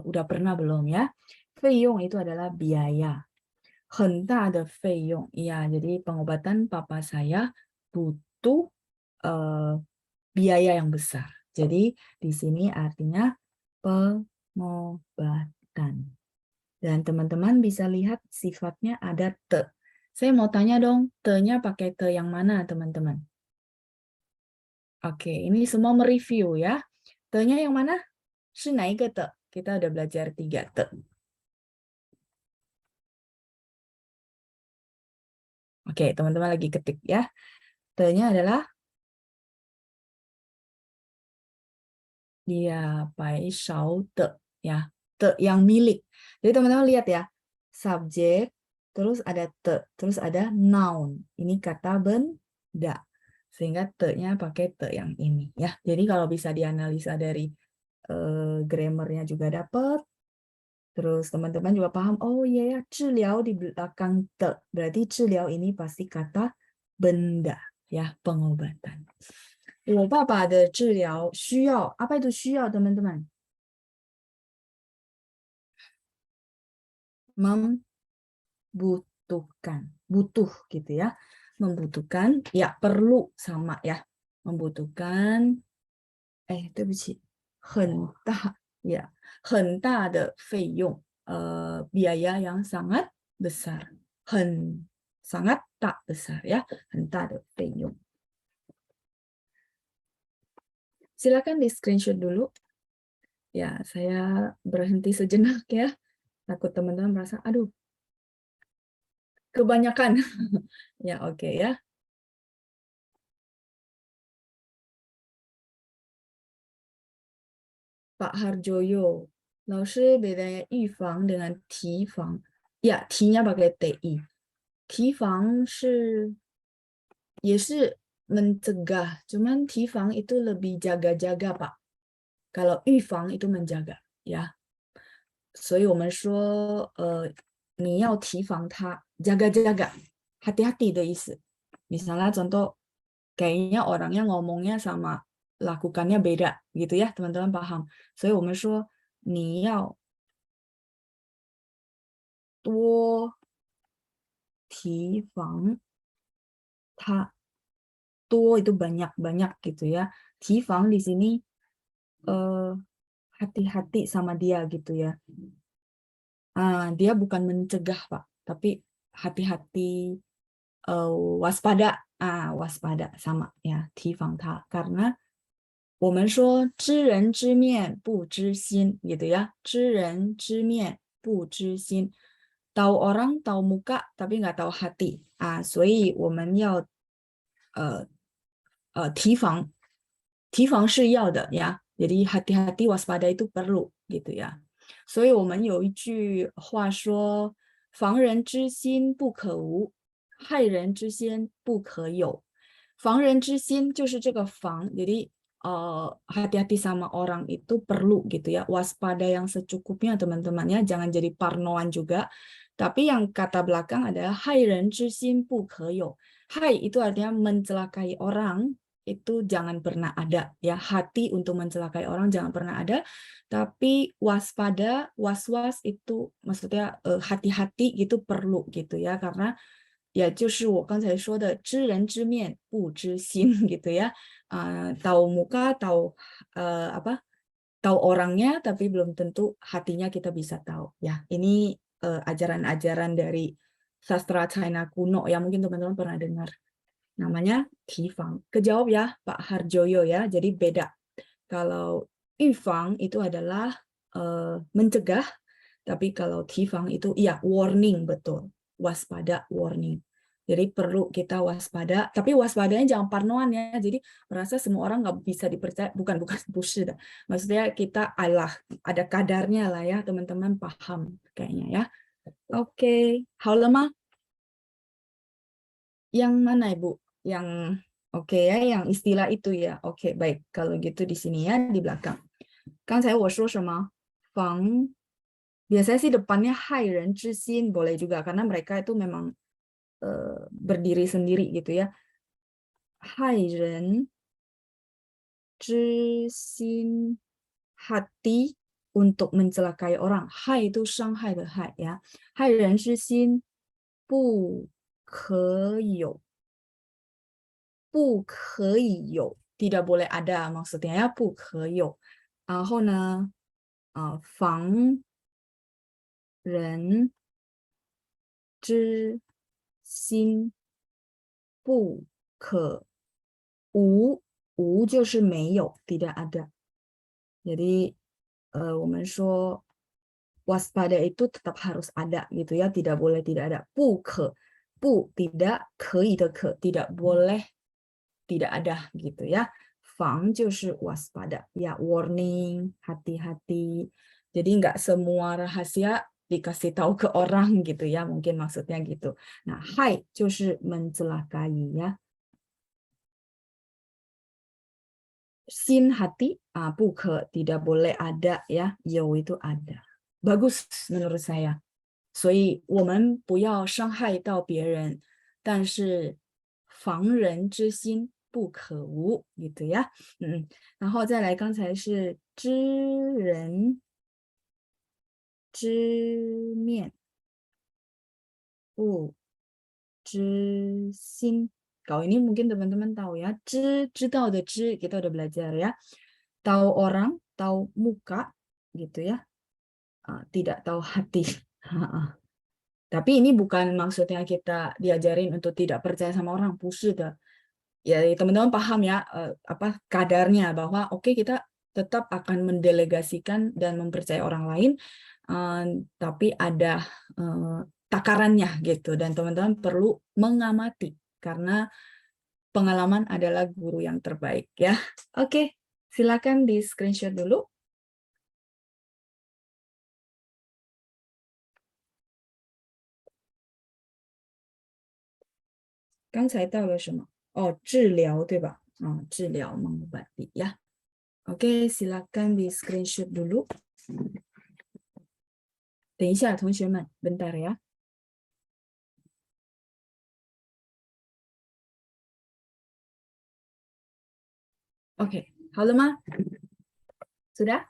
udah pernah belum ya. 费用 itu adalah biaya. 很大的费用. Ya, jadi pengobatan papa saya butuh biaya yang besar. Jadi di sini artinya pengobatan. Dan teman-teman bisa lihat sifatnya ada te. Saya mau tanya dong, te-nya pakai te yang mana teman-teman? Oke, ini semua mereview ya. Te-nya yang mana? 是哪一个te? Kita udah belajar 3 te. Oke, teman-teman lagi ketik ya. Te-nya adalah dia pai shao te ya. Te yang milik. Jadi teman-teman lihat ya. Subjek, terus ada te, terus ada noun. Ini kata benda. Sehingga te-nya pakai te yang ini ya. Jadi kalau bisa dianalisa dari grammarnya juga dapat. Terus teman-teman juga paham, oh iya ya, 治疗 di belakang te. Berarti 治疗 ini pasti kata benda ya, pengobatan. 我爸爸的治疗需要, apa itu 需要 teman-teman? Membutuhkan, butuh gitu ya. Membutuhkan, ya perlu sama ya. Membutuhkan, 对不起，很大 ya, 很大的费用, biaya yang sangat besar, sangat tak besar ya, 很大的费用. Silakan di screenshot dulu. Ya, saya berhenti sejenak ya. Takut teman-teman merasa, aduh, kebanyakan. Ya, oke ya. Pak Harjoyo, 老师 bedanya 预防 dengan 提防. Ya, 提nya pakai TI. 提防也是 mencegah, cuman 提防 itu lebih jaga-jaga, Pak. Kalau 预防 itu menjaga, ya. 所以我们说你要提防他 jaga-jaga, hati-hati 的意思. Misalnya contoh kayaknya orangnya ngomongnya sama lakukannya beda gitu ya, teman-teman paham. 所以我们说你要多提防他. 多 itu banyak-banyak gitu ya. 提防 di sini hati-hati sama dia gitu ya. Dia bukan mencegah, Pak, tapi hati-hati, waspada, waspada sama ya, 提防他. Karena 我们说知人知面不知心 gitu ya. 知人知面不知心. Tahu orang, tahu muka, tapi nggak tahu hati. 所以我们要提防. 提防是要的ya. Jadi hati-hati, waspada itu perlu gitu ya. 所以我们有一句话说，防人之心不可无，害人之心不可有。防人之心就是这个防，jadi hati-hati sama orang itu perlu gitu ya, waspada yang secukupnya teman-teman ya, jangan jadi parnoan juga. Tapi yang kata belakang adalah hai ren zhi xin bu ke you. Hai itu artinya mencelakai orang, itu jangan pernah ada ya, hati untuk mencelakai orang jangan pernah ada. Tapi waspada, was-was itu maksudnya hati-hati gitu perlu gitu ya, karena ya就是我刚才说的知人知面不知心gitu ya. Tahu muka, tahu apa? Tahu orangnya tapi belum tentu hatinya kita bisa tahu ya. Ini ajaran-ajaran dari sastra China kuno ya, mungkin teman-teman pernah dengar. Namanya Tifang. Kejawab ya Pak Harjoyo ya. Jadi beda. Kalau Yufang itu adalah mencegah, tapi kalau Tifang itu ya warning, betul. Waspada, warning. Jadi perlu kita waspada, tapi waspadanya jangan parnoan ya. Jadi merasa semua orang nggak bisa dipercaya, bukan bullshit. Maksudnya kita ada kadarnya lah ya, teman-teman paham kayaknya ya. Oke, halo yang mana Ibu? Yang oke ya, yang istilah itu ya. Oke, baik. Kalau gitu di sini ya, di belakang. 刚才我说什么？防 biasanya sih depannya hai ren zhi xin boleh juga karena mereka itu memang berdiri sendiri gitu ya. Hai ren zhi xin, hati untuk mencelakai orang. Hai itu shanghai de hai ya. Hai ren zhi xin bu ke you. 不可以有 tidak boleh ada maksudnya ya 不可有。然后呢，防人之心不可无，无就是没有 tidak ada。Jadi我们说 waspada itu tetap harus ada gitu ya, tidak boleh tidak ada. 不可 不 tidak 可以的可 tidak boleh tidak ada gitu ya. Fang 就是 waspada ya, warning, hati-hati. Jadi nggak semua rahasia dikasih tahu ke orang gitu ya, mungkin maksudnya gitu. Nah, hai 就是mencelakai ya. Sin hati, 不可 tidak boleh ada ya, 有 itu ada. Bagus menurut saya. 所以我们不要伤害到别人，但是防人之心不可无 gitu ya. 然后再来，刚才是知人知面不知心. Kalau ini mungkin teman-teman tahu ya,知道的知 kita udah belajar ya. Tahu orang, tahu muka gitu ya. Tidak tahu hati. Tapi ini bukan maksudnya kita diajarin untuk tidak percaya sama orang, ya teman-teman paham ya apa kadarnya bahwa oke, kita tetap akan mendelegasikan dan mempercayai orang lain, tapi ada takarannya gitu, dan teman-teman perlu mengamati karena pengalaman adalah guru yang terbaik ya. Oke, silakan di screenshot dulu. Kan saya tahu semua. Oh, 治疗对吧？治疗 mengobati ya. Oke, silakan di screenshot dulu. 等一下，同学们，bentar ya. Oke, halo Ma? Sudah?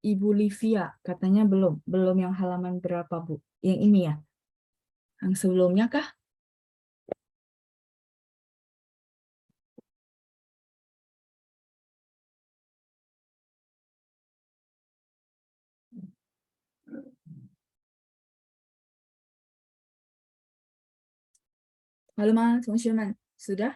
Ibu Livia katanya belum yang halaman berapa Bu? Yang ini ya? Yang sebelumnya kah? Halo Ma, 同学们，sudah?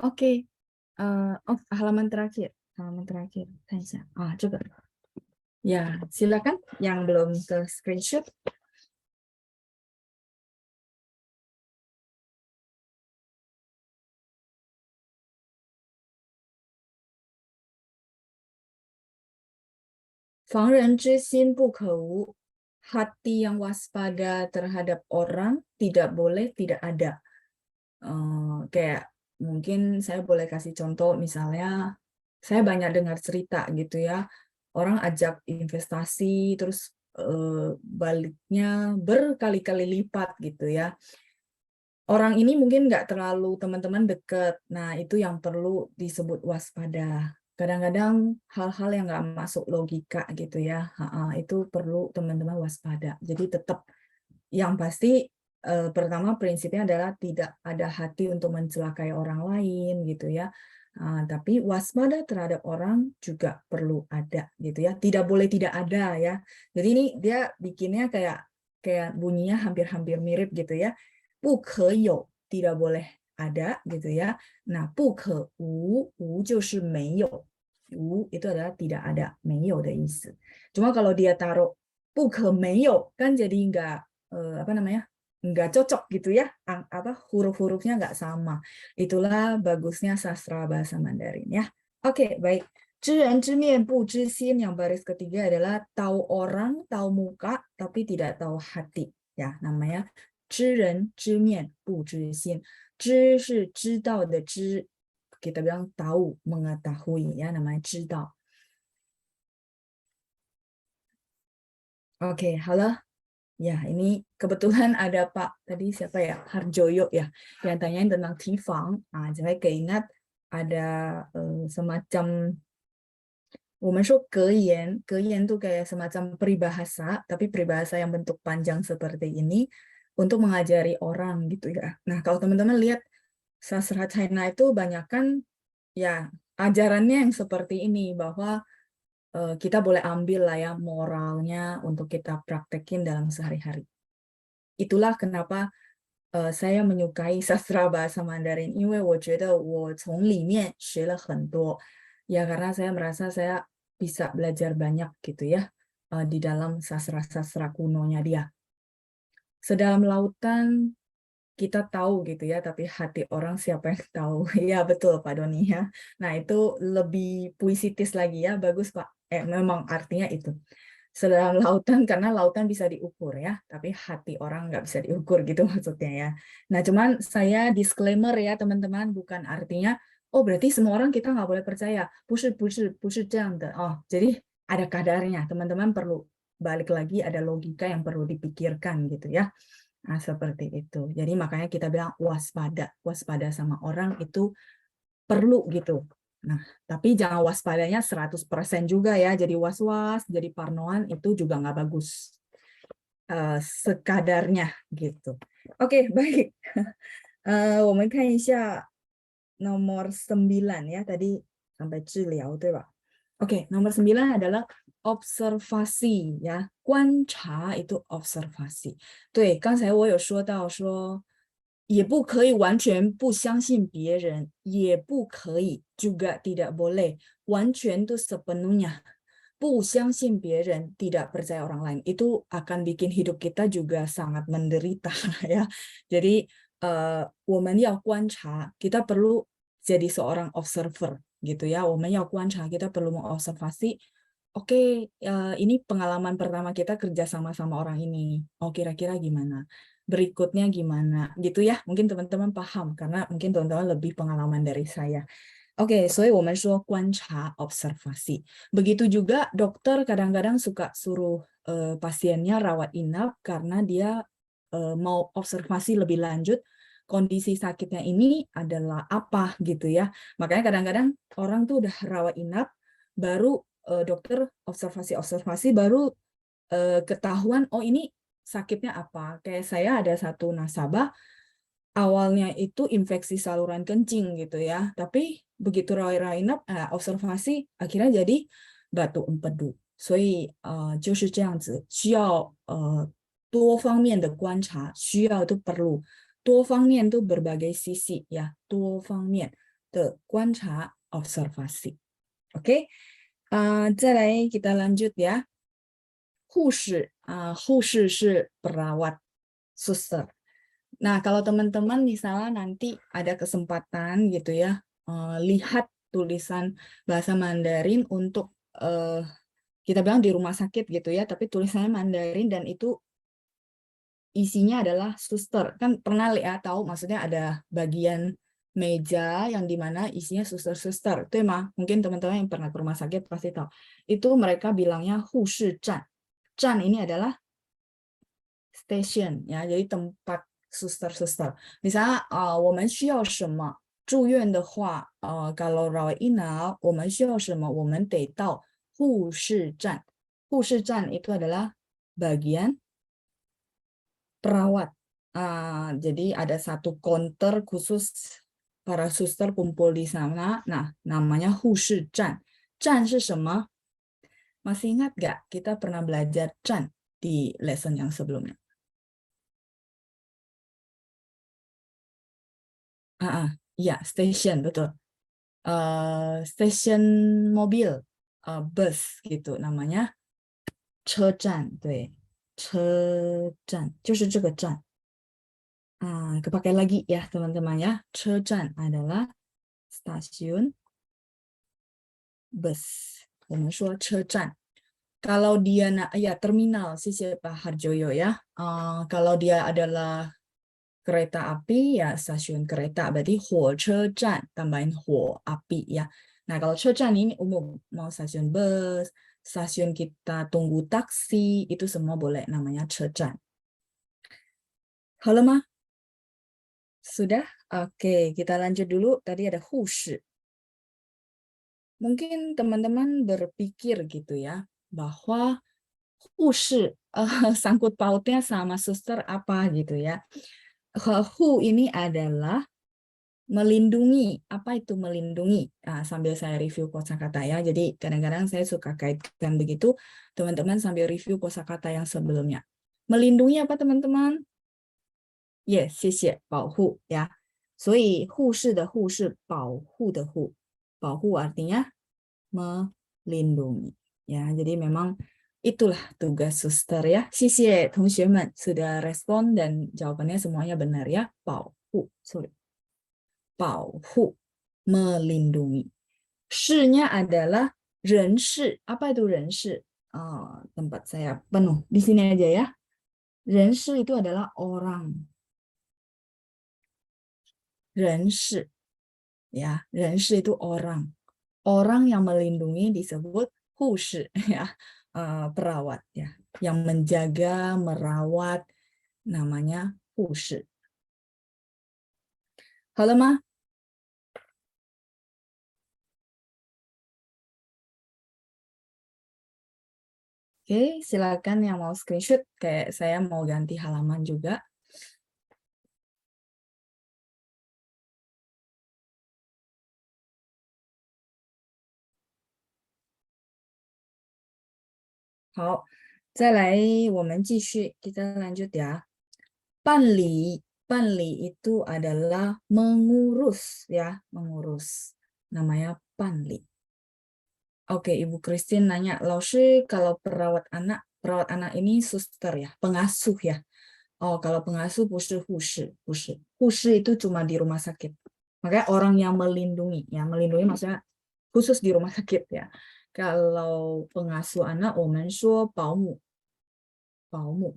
Oke. Oh, halaman terakhir. Halaman terakhir. 看一下.这个. Ya, silakan yang belum ke screenshot. Fangren zhisin bu kewu. Hati yang waspada terhadap orang tidak boleh tidak ada. Kayak mungkin saya boleh kasih contoh, misalnya saya banyak dengar cerita gitu ya, orang ajak investasi terus baliknya berkali-kali lipat gitu ya. Orang ini mungkin nggak terlalu teman-teman deket, nah itu yang perlu disebut waspada. Kadang-kadang hal-hal yang nggak masuk logika gitu ya, itu perlu teman-teman waspada. Jadi tetap yang pasti pertama prinsipnya adalah tidak ada hati untuk mencelakai orang lain gitu ya. Tapi waspada terhadap orang juga perlu ada gitu ya. Tidak boleh tidak ada ya. Jadi ini dia bikinnya kayak bunyinya hampir-hampir mirip gitu ya. 不可有 tidak boleh ada gitu ya. Nah, 不可无 无 就是没有. 无 itu adalah tidak ada, 没有的意思. Cuma kalau dia taruh 不可没有 kan jadi nggak cocok gitu ya, huruf-hurufnya nggak sama. Itulah bagusnya sastra bahasa Mandarin ya. Oke, baik. 知人知面不知心, yang baris ketiga adalah tahu orang, tahu muka tapi tidak tahu hati ya, namanya 知人知面不知心. 知是知道的知, kita bilang tahu, mengetahui ya, namanya 知道. Oke, halo. Ya, ini kebetulan ada Pak, tadi siapa ya? Harjoyo ya, yang tanyain tentang tifang. Jadi keingat ada semacam, 我们说格言itu kayak semacam peribahasa, tapi peribahasa yang bentuk panjang seperti ini untuk mengajari orang gitu ya. Nah, kalau teman-teman lihat sastra China itu banyakkan ya ajarannya yang seperti ini, bahwa kita boleh ambil lah ya moralnya untuk kita praktekin dalam sehari-hari. Itulah kenapa saya menyukai sastra bahasa Mandarin, 因为我觉得我从里面学了很多. Ya karena saya merasa saya bisa belajar banyak gitu ya di dalam sastra-sastra kunonya dia. Sedalam lautan kita tahu gitu ya, tapi hati orang siapa yang tahu. Ya betul Pak Doni ya. Nah itu lebih puisitis lagi ya, bagus Pak. Memang artinya itu. Sedalam lautan, karena lautan bisa diukur ya, tapi hati orang nggak bisa diukur gitu maksudnya ya. Nah cuman saya disclaimer ya teman-teman, bukan artinya, oh berarti semua orang kita nggak boleh percaya. 不是这样的. Oh, jadi ada kadarnya, teman-teman perlu balik lagi, ada logika yang perlu dipikirkan gitu ya. Nah, seperti itu. Jadi makanya kita bilang waspada. Waspada sama orang itu perlu gitu. Nah, tapi jangan waspadanya 100% juga ya. Jadi was-was, jadi parnoan itu juga nggak bagus. Sekadarnya gitu. Oke, baik. 我们看一下 nomor 9 ya. Tadi sampai 治疗对吧? Oke, nomor 9 adalah observasi ya, 观察 itu observasi. 对，刚才我有说到说，也不可以完全不相信别人，也不可以 juga tidak boleh 完全 itu sepenuhnya 不相信别人, tidak percaya orang lain. Itu akan bikin hidup kita juga sangat menderita ya. Jadi 我们要观察, kita perlu jadi seorang observer gitu ya. 我们要观察, kita perlu mengobservasi. Oke, ini pengalaman pertama kita kerja sama orang ini. Oh, kira-kira gimana? Berikutnya gimana? Gitu ya. Mungkin teman-teman paham karena mungkin teman-teman lebih pengalaman dari saya. Oke, 所以我们说观察 observasi. Begitu juga dokter kadang-kadang suka suruh pasiennya rawat inap karena dia mau observasi lebih lanjut kondisi sakitnya ini adalah apa gitu ya. Makanya kadang-kadang orang tuh udah rawat inap, baru dokter observasi baru ketahuan, oh ini sakitnya apa. Kayak saya ada satu nasabah, awalnya itu infeksi saluran kencing gitu ya, tapi begitu rawat inap, observasi akhirnya jadi batuk empedu. 所以就是这样子，需要多方面的观察，需要都 perlu 多方面都 berbagai sisi ya, 多方面的观察 observasi. Oke,再来 kita lanjut ya. 护士是 perawat, suster. Nah, kalau teman-teman misalnya nanti ada kesempatan gitu ya, lihat tulisan bahasa Mandarin untuk kita bilang di rumah sakit gitu ya, tapi tulisannya Mandarin dan itu isinya adalah suster. Kan pernah lihat tahu maksudnya ada bagian meja yang dimana isinya suster-suster. Itu emang mungkin teman-teman yang pernah ke rumah sakit pasti tahu. Itu mereka bilangnya hu shi zhan. Zhan ini adalah station ya, jadi tempat suster-suster. Misalnya 我们需要什么住院的话 kalau rawat inap 我们需要什么我们得到护士站。护士站 itu adalah bagian perawat. Jadi ada satu counter khusus para suster kumpul di sana. Nah, namanya hu shi zhan. Zhan 是什么? Masih ingat nggak kita pernah belajar zhan di lesson yang sebelumnya? Ya, station, betul. Station mobil, bus gitu namanya. 车站，对，车站就是这个站。Kepakai lagi ya teman-teman ya. 车站 adalah stasiun bus. 我们说车站. Kalau dia ya terminal, sisi Pak Harjoyo ya. Kalau dia adalah kereta api ya stasiun kereta, berarti 火车站 tambahin 火 api ya. Nah, kalau 车站 ini umum, mau stasiun bus, stasiun kita tunggu taksi, itu semua boleh namanya 车站. Halo Ma? Sudah? Oke, kita lanjut dulu. Tadi ada 护士. Mungkin teman-teman berpikir gitu ya, bahwa 护士sangkut pautnya sama suster apa gitu ya. Hu ini adalah melindungi. Apa itu melindungi? Sambil saya review kosakata ya. Jadi kadang-kadang saya suka kaitkan begitu, teman-teman sambil review kosakata yang sebelumnya. Melindungi apa teman-teman? Yes, 谢谢，保护 ya. 所以护士的护是保护的护，保护 artinya melindungi ya. Jadi memang itulah tugas suster ya. 谢谢同学们 sudah respon dan jawabannya semuanya benar ya. 保护 sorry. 保护 melindungi. 士nya adalah 人事. Apa itu 人事? Tempat saya penuh. Di sini aja ya. 人事 itu adalah orang. 人事 ya, 人事 itu orang. Orang yang melindungi disebut 护士 ya, perawat ya, yang menjaga, merawat namanya 护士. Halo Ma? Oke, silakan yang mau screenshot, kayak saya mau ganti halaman juga. Halo, 再来我们继续, kita lanjut ya. 办理 itu adalah mengurus ya, mengurus. Namanya 办理. Oke, Ibu Christine nanya, Laoshi kalau perawat anak ini suster ya, pengasuh ya. Oh, kalau pengasuh 不是护士, 不是. 护士 itu cuma di rumah sakit. Makanya orang yang melindungi, ya melindungi maksudnya khusus di rumah sakit ya. Kalau pengasuh anak, 我们说保姆,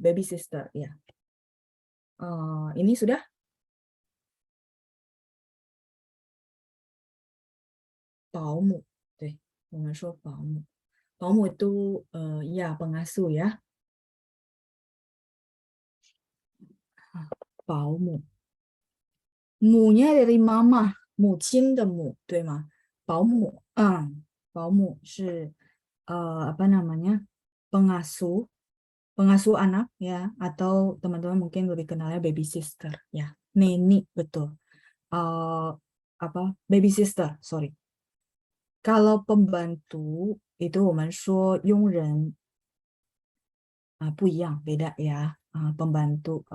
baby sister ya. Ini sudah? Paumu, 对，我们说保姆. Paumu itu ya pengasuh ya. Paumu. Mu-nya dari mama, 母亲的母，对吗？保姆，保姆是apa namanya? Pengasuh anak ya, atau teman-teman mungkin lebih kenalnya baby sister ya. Neni betul. Baby sister, sorry. Kalau pembantu itu 我们说佣人 不一样, beda ya. Pembantu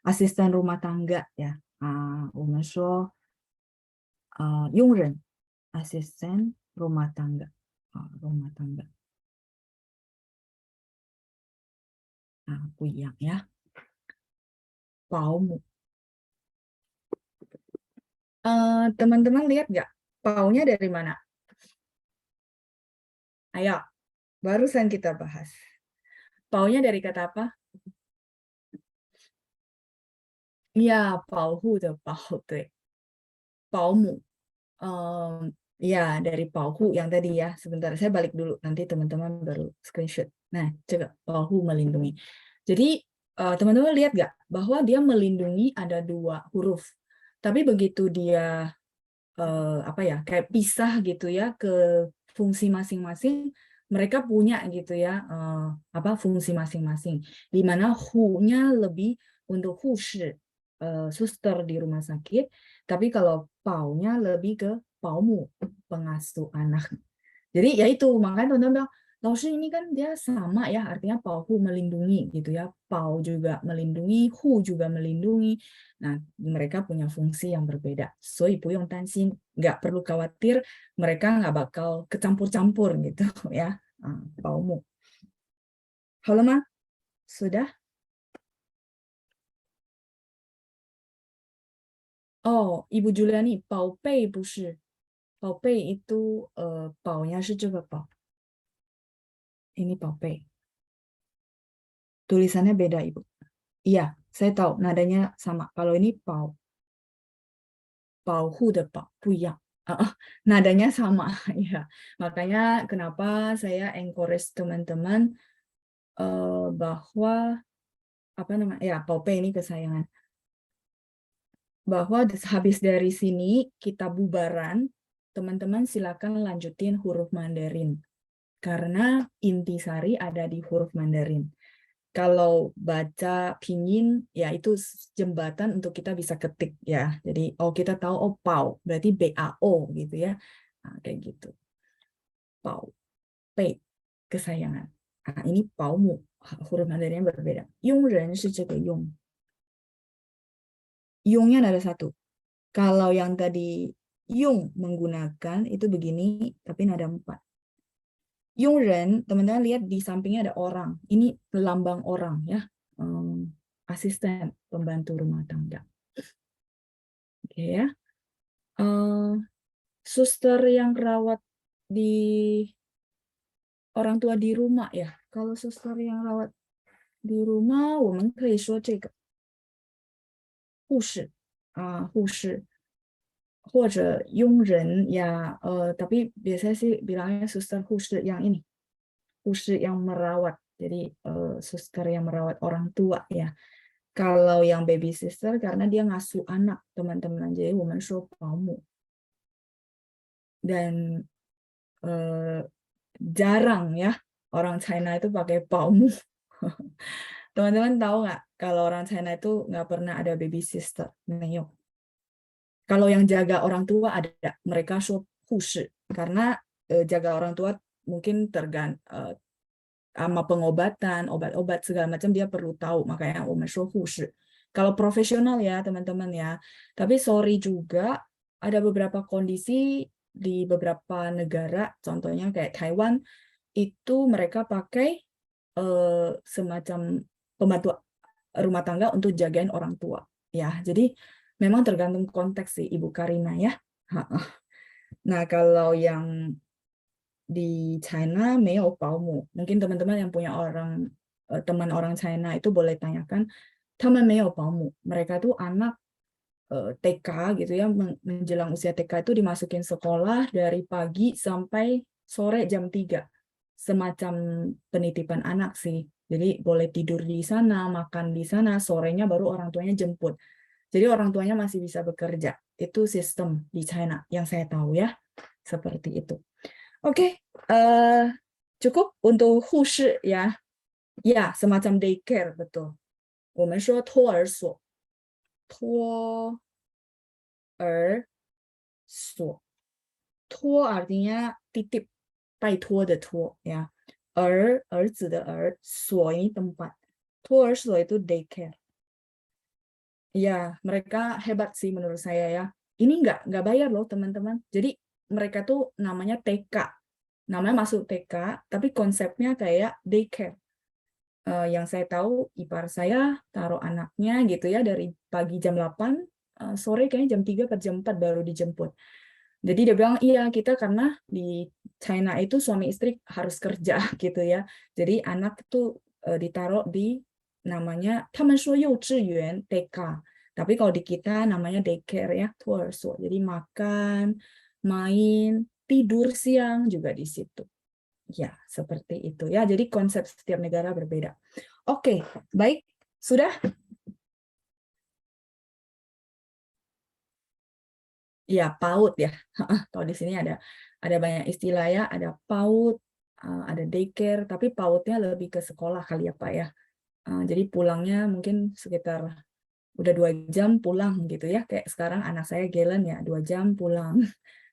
asisten rumah tangga ya. 我们说佣人 asisten rumah tangga. Rumah tangga. 不一样呀。保姆。Teman-teman lihat nggak? Paunya dari mana? Ayo, barusan kita bahas. Paunya dari kata apa? Iya, 保护的保，对。保姆. Ya, dari 保护 yang tadi ya. Sebentar, saya balik dulu. Nanti teman-teman baru screenshot. Nah, coba 保护 melindungi. Jadi, teman-teman lihat nggak? Bahwa dia melindungi ada 2 huruf. Tapi begitu dia kayak pisah gitu ya ke fungsi masing-masing, mereka punya gitu ya fungsi masing-masing, di mana hu-nya lebih untuk hushi, suster di rumah sakit, tapi kalau pau-nya lebih ke paumu, pengasuh anak. Jadi ya itu, makanya teman-teman bilang, Laoshi ini kan dia sama ya, artinya Pauhu melindungi gitu ya. Pau juga melindungi, Hu juga melindungi. Nah, mereka punya fungsi yang berbeda. So, Puyong Tansin, nggak perlu khawatir, mereka nggak bakal kecampur-campur gitu ya. Paumu. Halo, Ma? Sudah? Oh, Ibu Juliani, Pao Pei 不是. Pao Pei itu Pao-nya 是这个 Pao. Ini Pao Pei. Tulisannya beda, Ibu. Iya, saya tahu nadanya sama. Kalau ini Pao. Pao Hu de Pao, 不一样. Nadanya sama. Ya. Makanya kenapa saya encourage teman-teman bahwa Pao Pei ini kesayangan. Bahwa habis dari sini kita bubaran, teman-teman silakan lanjutin huruf Mandarin. Karena intisari ada di huruf Mandarin. Kalau baca pinyin, ya itu jembatan untuk kita bisa ketik ya. Jadi kita tahu pau, berarti BAO gitu ya. Nah, kayak gitu. Pau, P, kesayangan. Nah, ini paumu, huruf Mandarinnya berbeda. Yongren 是这个用. Yongnya ada 1. Kalau yang tadi Yong menggunakan itu begini, tapi nada 4. Yongren, teman-teman lihat di sampingnya ada orang. Ini lambang orang ya. Asisten pembantu rumah tangga. Oke ya. Suster yang rawat di orang tua di rumah ya. Kalau suster yang rawat di rumah, 我们可以说这个护士护士 或者佣人ya, tapi biasanya sih bilangnya suster khusus yang ini, khusus yang merawat, jadi suster yang merawat orang tua ya. Kalau yang baby sister karena dia ngasuh anak teman-teman, jadi 我们说保姆. Dan jarang ya orang China itu pakai 保姆. Teman-teman tahu nggak kalau orang China itu nggak pernah ada baby sister, menyok. Kalau yang jaga orang tua ada, mereka show hushi, karena jaga orang tua mungkin sama pengobatan, obat-obat segala macam dia perlu tahu, makanya show hushi. Kalau profesional ya teman-teman ya, tapi sorry juga ada beberapa kondisi di beberapa negara, contohnya kayak Taiwan, itu mereka pakai semacam pembantu rumah tangga untuk jagain orang tua ya. Jadi memang tergantung konteks sih Ibu Karina ya. Nah, kalau yang di China 没有保姆, mungkin teman-teman yang punya teman orang China itu boleh tanyakan, 他们没有保姆. Mereka tuh anak TK gitu ya, menjelang usia TK itu dimasukin sekolah dari pagi sampai sore jam 3. Semacam penitipan anak sih. Jadi boleh tidur di sana, makan di sana, sorenya baru orang tuanya jemput. Jadi orang tuanya masih bisa bekerja. Itu sistem di China yang saya tahu ya. Seperti itu. Oke, cukup untuk hushi ya. Ya, semacam daycare, betul. 我们说托儿所. 托儿所. 托 artinya titip, 拜托的托ya. 儿子的儿, 所 ini tempat. 托儿所 itu daycare. Ya, mereka hebat sih menurut saya ya. ini nggak bayar loh teman-teman. Jadi mereka tuh namanya TK, namanya masuk TK, tapi konsepnya kayak daycare. Yang saya tahu ipar saya taruh anaknya gitu ya dari pagi jam 8, sore kayaknya jam 3 atau jam 4 baru dijemput. Jadi dia bilang, iya kita karena di China itu suami istri harus kerja gitu ya. Jadi anak itu ditaruh di namanya 他们说幼稚园 TK. Tapi kalau di kita namanya daycare ya, tuerso. Jadi makan, main, tidur siang juga di situ. Ya, seperti itu ya. Jadi konsep setiap negara berbeda. Oke, baik. Sudah? Ya, PAUD ya. Kalau di sini ada banyak istilah ya, ada PAUD, ada daycare, tapi PAUD-nya lebih ke sekolah kali ya, Pak ya. Jadi pulangnya mungkin sekitar udah 2 jam pulang gitu ya. Kayak sekarang anak saya Galen ya, 2 jam pulang.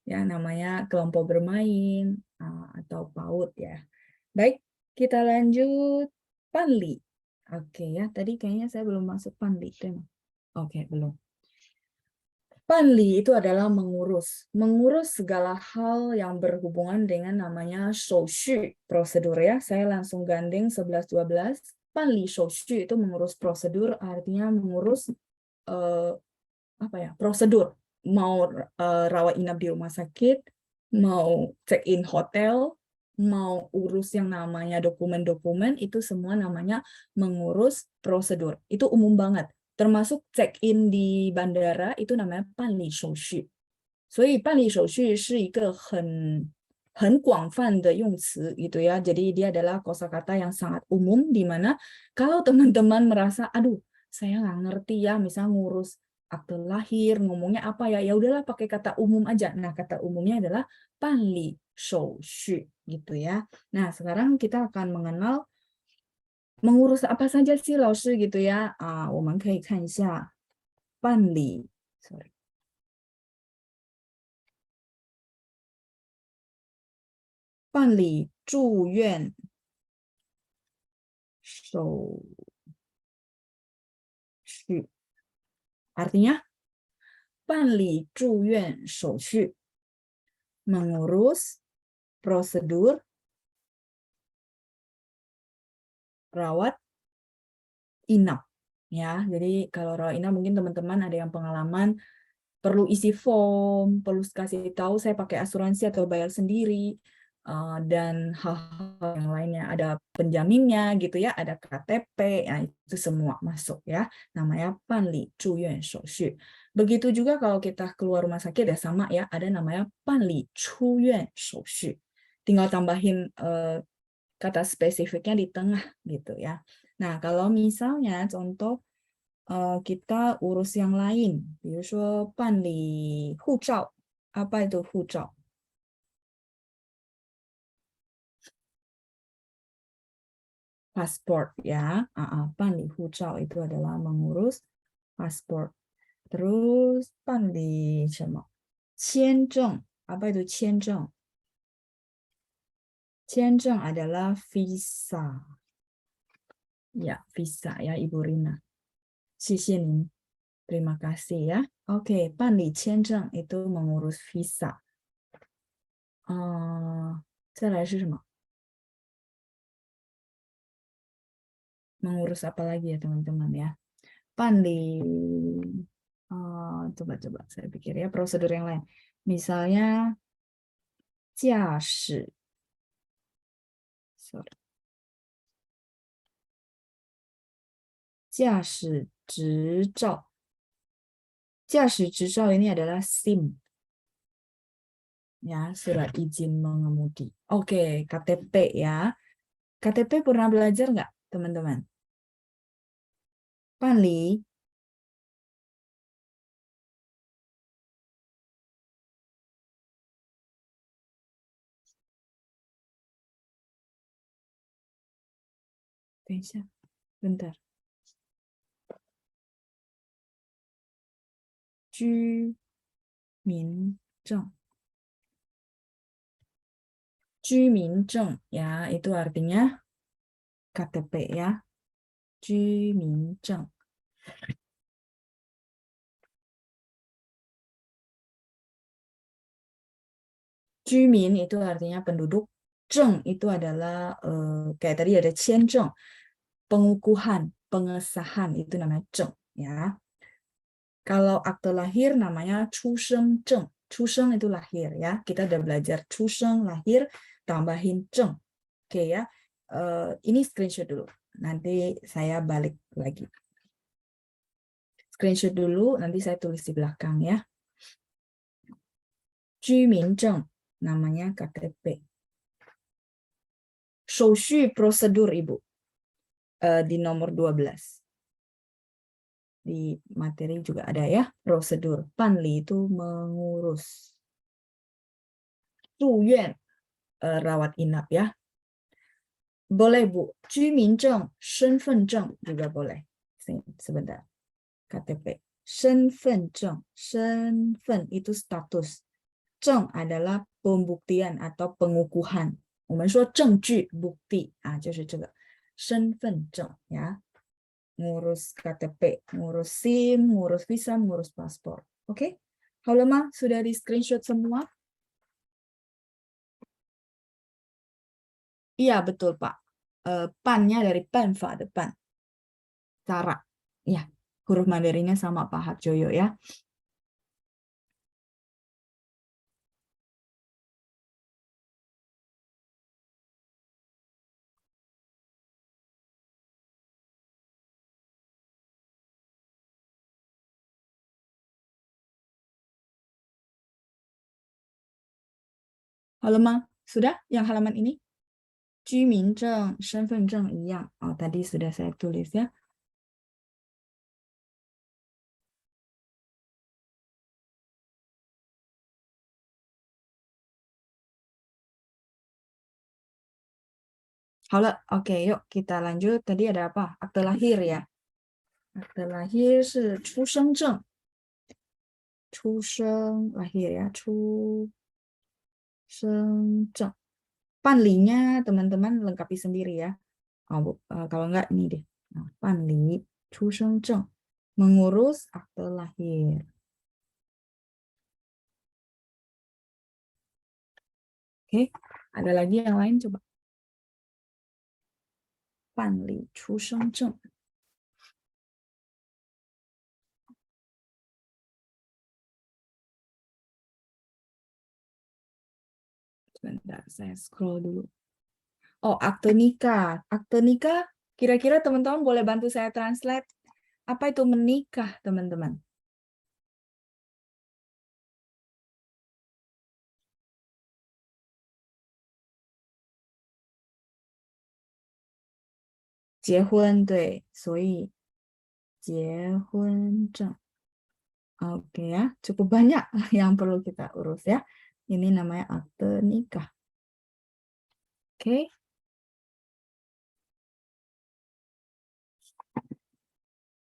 Ya, namanya kelompok bermain atau PAUD ya. Baik, kita lanjut Panli. Oke ya, tadi kayaknya saya belum masuk Panli. Oke, belum. Panli itu adalah mengurus. Mengurus segala hal yang berhubungan dengan namanya shouxu, prosedur ya. Saya langsung gandeng 11-12. Panli shouxu itu mengurus prosedur, artinya mengurus apa ya, prosedur. Mau rawat inap di rumah sakit, mau check-in hotel, mau urus yang namanya dokumen-dokumen, itu semua namanya mengurus prosedur. Itu umum banget. Termasuk check-in di bandara, itu namanya 办理手续。所以办理手续是一个很广泛的用词gitu ya. Jadi dia adalah kosakata yang sangat umum di mana kalau teman-teman merasa aduh, saya nggak ngerti ya, misal ngurus akte lahir, ngomongnya apa ya? Ya udahlah pakai kata umum aja. Nah, kata umumnya adalah 办理手续gitu ya. Nah, sekarang kita akan mengenal mengurus apa saja sih 老师 gitu ya. 我们可以看一下办理 sorry 办理住院手续 artinya 办理住院手续 mengurus prosedur rawat inap ya. Jadi kalau rawat inap mungkin teman-teman ada yang pengalaman perlu isi form, perlu kasih tahu saya pakai asuransi atau bayar sendiri, dan hal-hal yang lainnya. Ada penjaminnya gitu ya, ada KTP, ya, itu semua masuk ya. Namanya 办理住院手续. Begitu juga kalau kita keluar rumah sakit ya sama ya, ada namanya 办理出院手续. Tinggal tambahin kata spesifiknya di tengah gitu ya. Nah, kalau misalnya contoh kita urus yang lain, 比如说办理护照, apa itu 护照? Paspor ya, 办理护照 itu adalah mengurus paspor. Terus 办理什么? 签证, apa itu 签证? 签证 adalah visa. Ya, visa ya Ibu Rina. 谢谢您. Terima kasih ya. Oke, 办理签证 itu mengurus visa. 再来是什么? Mengurus apa lagi ya teman-teman ya? 办理 coba-coba saya pikir ya prosedur yang lain. Misalnya 驾驶 sorry. 驾驶执照. 驾驶执照 ini adalah SIM. Ya, surat izin mengemudi. Oke, KTP ya. KTP pernah belajar nggak, teman-teman? 办理 等一下 bentar. 居民证. 居民证 ya, itu artinya KTP ya. 居民证. Jumin itu artinya penduduk. Zheng itu adalah kayak tadi ada 签证, pengukuhan, pengesahan itu namanya zheng ya. Kalau akte lahir namanya 出生证. 出生 itu lahir ya. Kita udah belajar 出生 lahir tambahin zheng. Oke ya. Ini screenshot dulu. Nanti saya balik lagi. Screenshot dulu, nanti saya tulis di belakang ya. 居民证 namanya KTP. 手续 prosedur Ibu. Di nomor 12. Di materi juga ada ya, prosedur. Panli itu mengurus. 住院 rawat inap ya. Boleh Bu, 居民证, 身份证 juga boleh. Sebentar. KTP. 身份证, 身份 itu status. 证 adalah pembuktian atau pengukuhan. 我们说证据 bukti 就是这个身份证 ya. Ngurus KTP, ngurus SIM, ngurus visa, ngurus paspor. Oke? Halo Ma, sudah di screenshot semua? Iya, betul Pak. Pannya dari Panfa depan. Cara. Ya, huruf Mandarinnya sama Pak Harjoyo ya. Halo Ma, sudah yang halaman ini? 居民证、身份证一样. Tadi sudah saya tulis ya. Halo, oke, yuk kita lanjut. Tadi ada apa? Akte lahir ya. Akte lahir 是出生证. 出生 lahir ya. 出生证. Panlinya teman-teman lengkapi sendiri ya. Kalau enggak ini deh. Panli 出生证. Mengurus akte lahir. Oke, ada lagi yang lain coba. Panli 出生证. Sebentar, saya scroll dulu. Oh, akte nikah. Akte nikah, kira-kira teman-teman boleh bantu saya translate. Apa itu menikah, teman-teman? Jehun, 对，所以结婚证. Oke ya, cukup banyak yang perlu kita urus ya. Ini namanya akte nikah. Oke.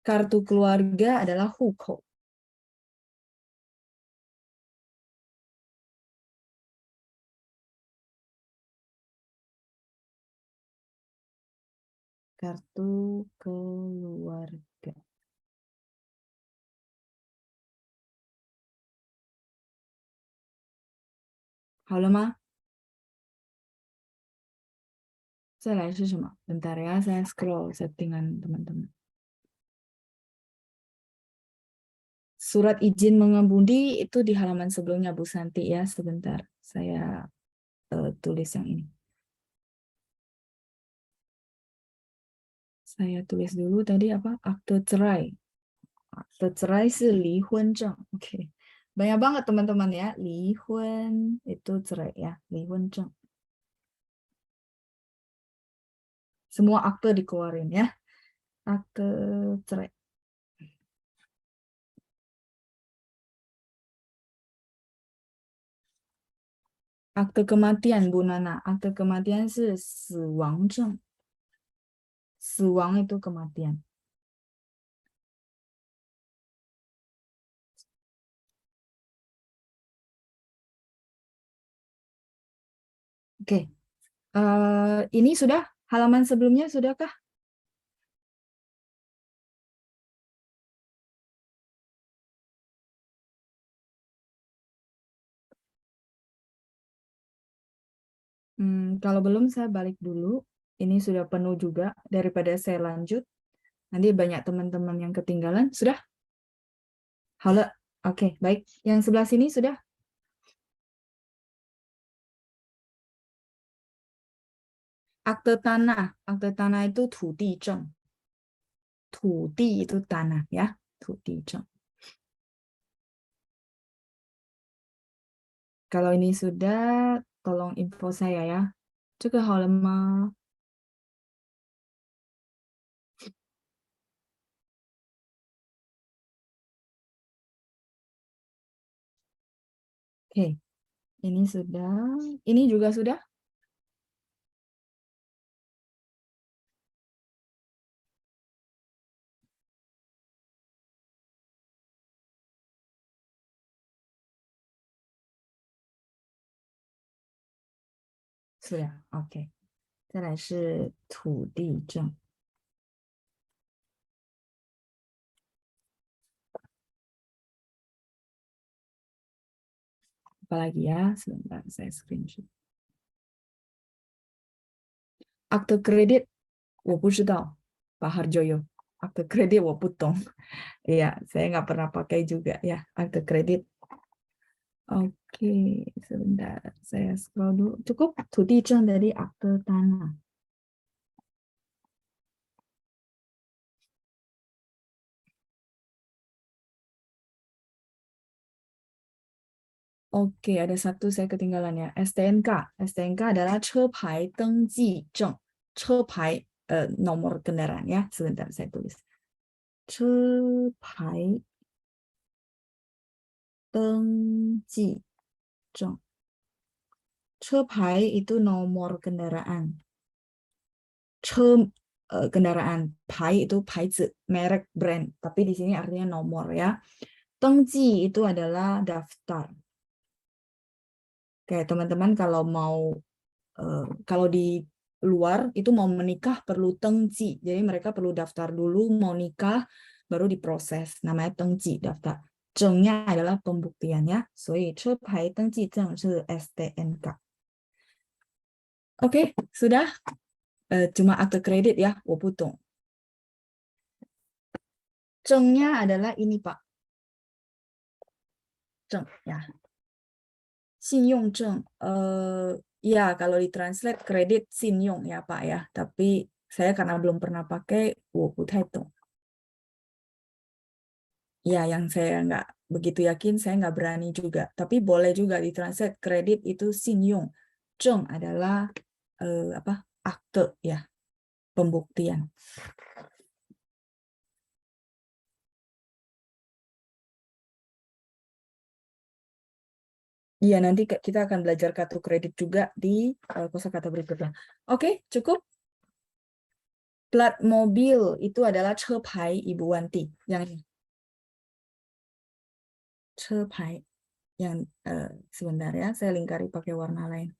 Kartu keluarga adalah hukou. Kartu keluarga. Halo, Ma. 再来是什么? Bentar ya, saya scroll settingan teman-teman. Surat izin mengemudi itu di halaman sebelumnya Bu Santi ya. Sebentar, saya tulis yang ini. Saya tulis dulu tadi apa? Akte cerai. Akte cerai是离婚证. Oke. Banyak banget teman-teman ya. 离婚 itu cerai ya. 离婚证. Semua akte dikeluarin ya. Akte cerai. Akte kematian Bu Nana. Akte kematian 是死亡证. 死亡 itu kematian. Oke. Ini sudah halaman sebelumnya sudahkah? Kalau belum saya balik dulu. Ini sudah penuh juga. Daripada saya lanjut, nanti banyak teman-teman yang ketinggalan. Sudah? Halo. Oke, baik. Yang sebelah sini sudah? Akte tanah. Akte tanah itu 土地证. 土地 itu tanah ya. 土地证. Kalau ini sudah, tolong info saya ya. 这个好了吗? Oke, ini sudah. Ini juga sudah. Sudah, oke. 再来是土地证. Apalagi ya, sebentar saya screenshot. Akte kredit, 我不知道, Pak Harjoyo. Akte kredit 我不懂. Iya, saya nggak pernah pakai juga ya, akte kredit. Oke, sebentar saya scroll dulu. Cukup 土地证 dari akte tanah. Oke, ada satu saya ketinggalan ya. STNK. STNK adalah 车牌登记证. 车牌 nomor kendaraan ya. Sebentar saya tulis. 车牌登记证. 车牌 itu nomor kendaraan. 车 kendaraan. 牌 itu 牌子, merek, brand. Tapi di sini artinya nomor ya. 登记 itu adalah daftar. Kayak teman-teman kalau mau kalau di luar itu mau menikah perlu tengji. Jadi mereka perlu daftar dulu mau nikah baru diproses. Namanya tengji, daftar. Zhengnya adalah pembuktiannya. 所以车牌登记证是 STNK. Oke, sudah. Cuma akte kredit ya, 我不懂. Zhengnya adalah ini Pak. Zheng ya. 信用证, ya kalau ditranslate kredit 信用 ya Pak ya, tapi saya karena belum pernah pakai, 我不太懂. Ya, yang saya nggak begitu yakin, saya nggak berani juga. Tapi boleh juga ditranslate kredit itu 信用. 证 adalah akte ya, pembuktian. Iya, nanti kita akan belajar kartu kredit juga di kosakata berikutnya. Oke, cukup. Plat mobil itu adalah 车牌 Ibu Wanti. Yang ini. 车牌. Yang sebentar ya, saya lingkari pakai warna lain.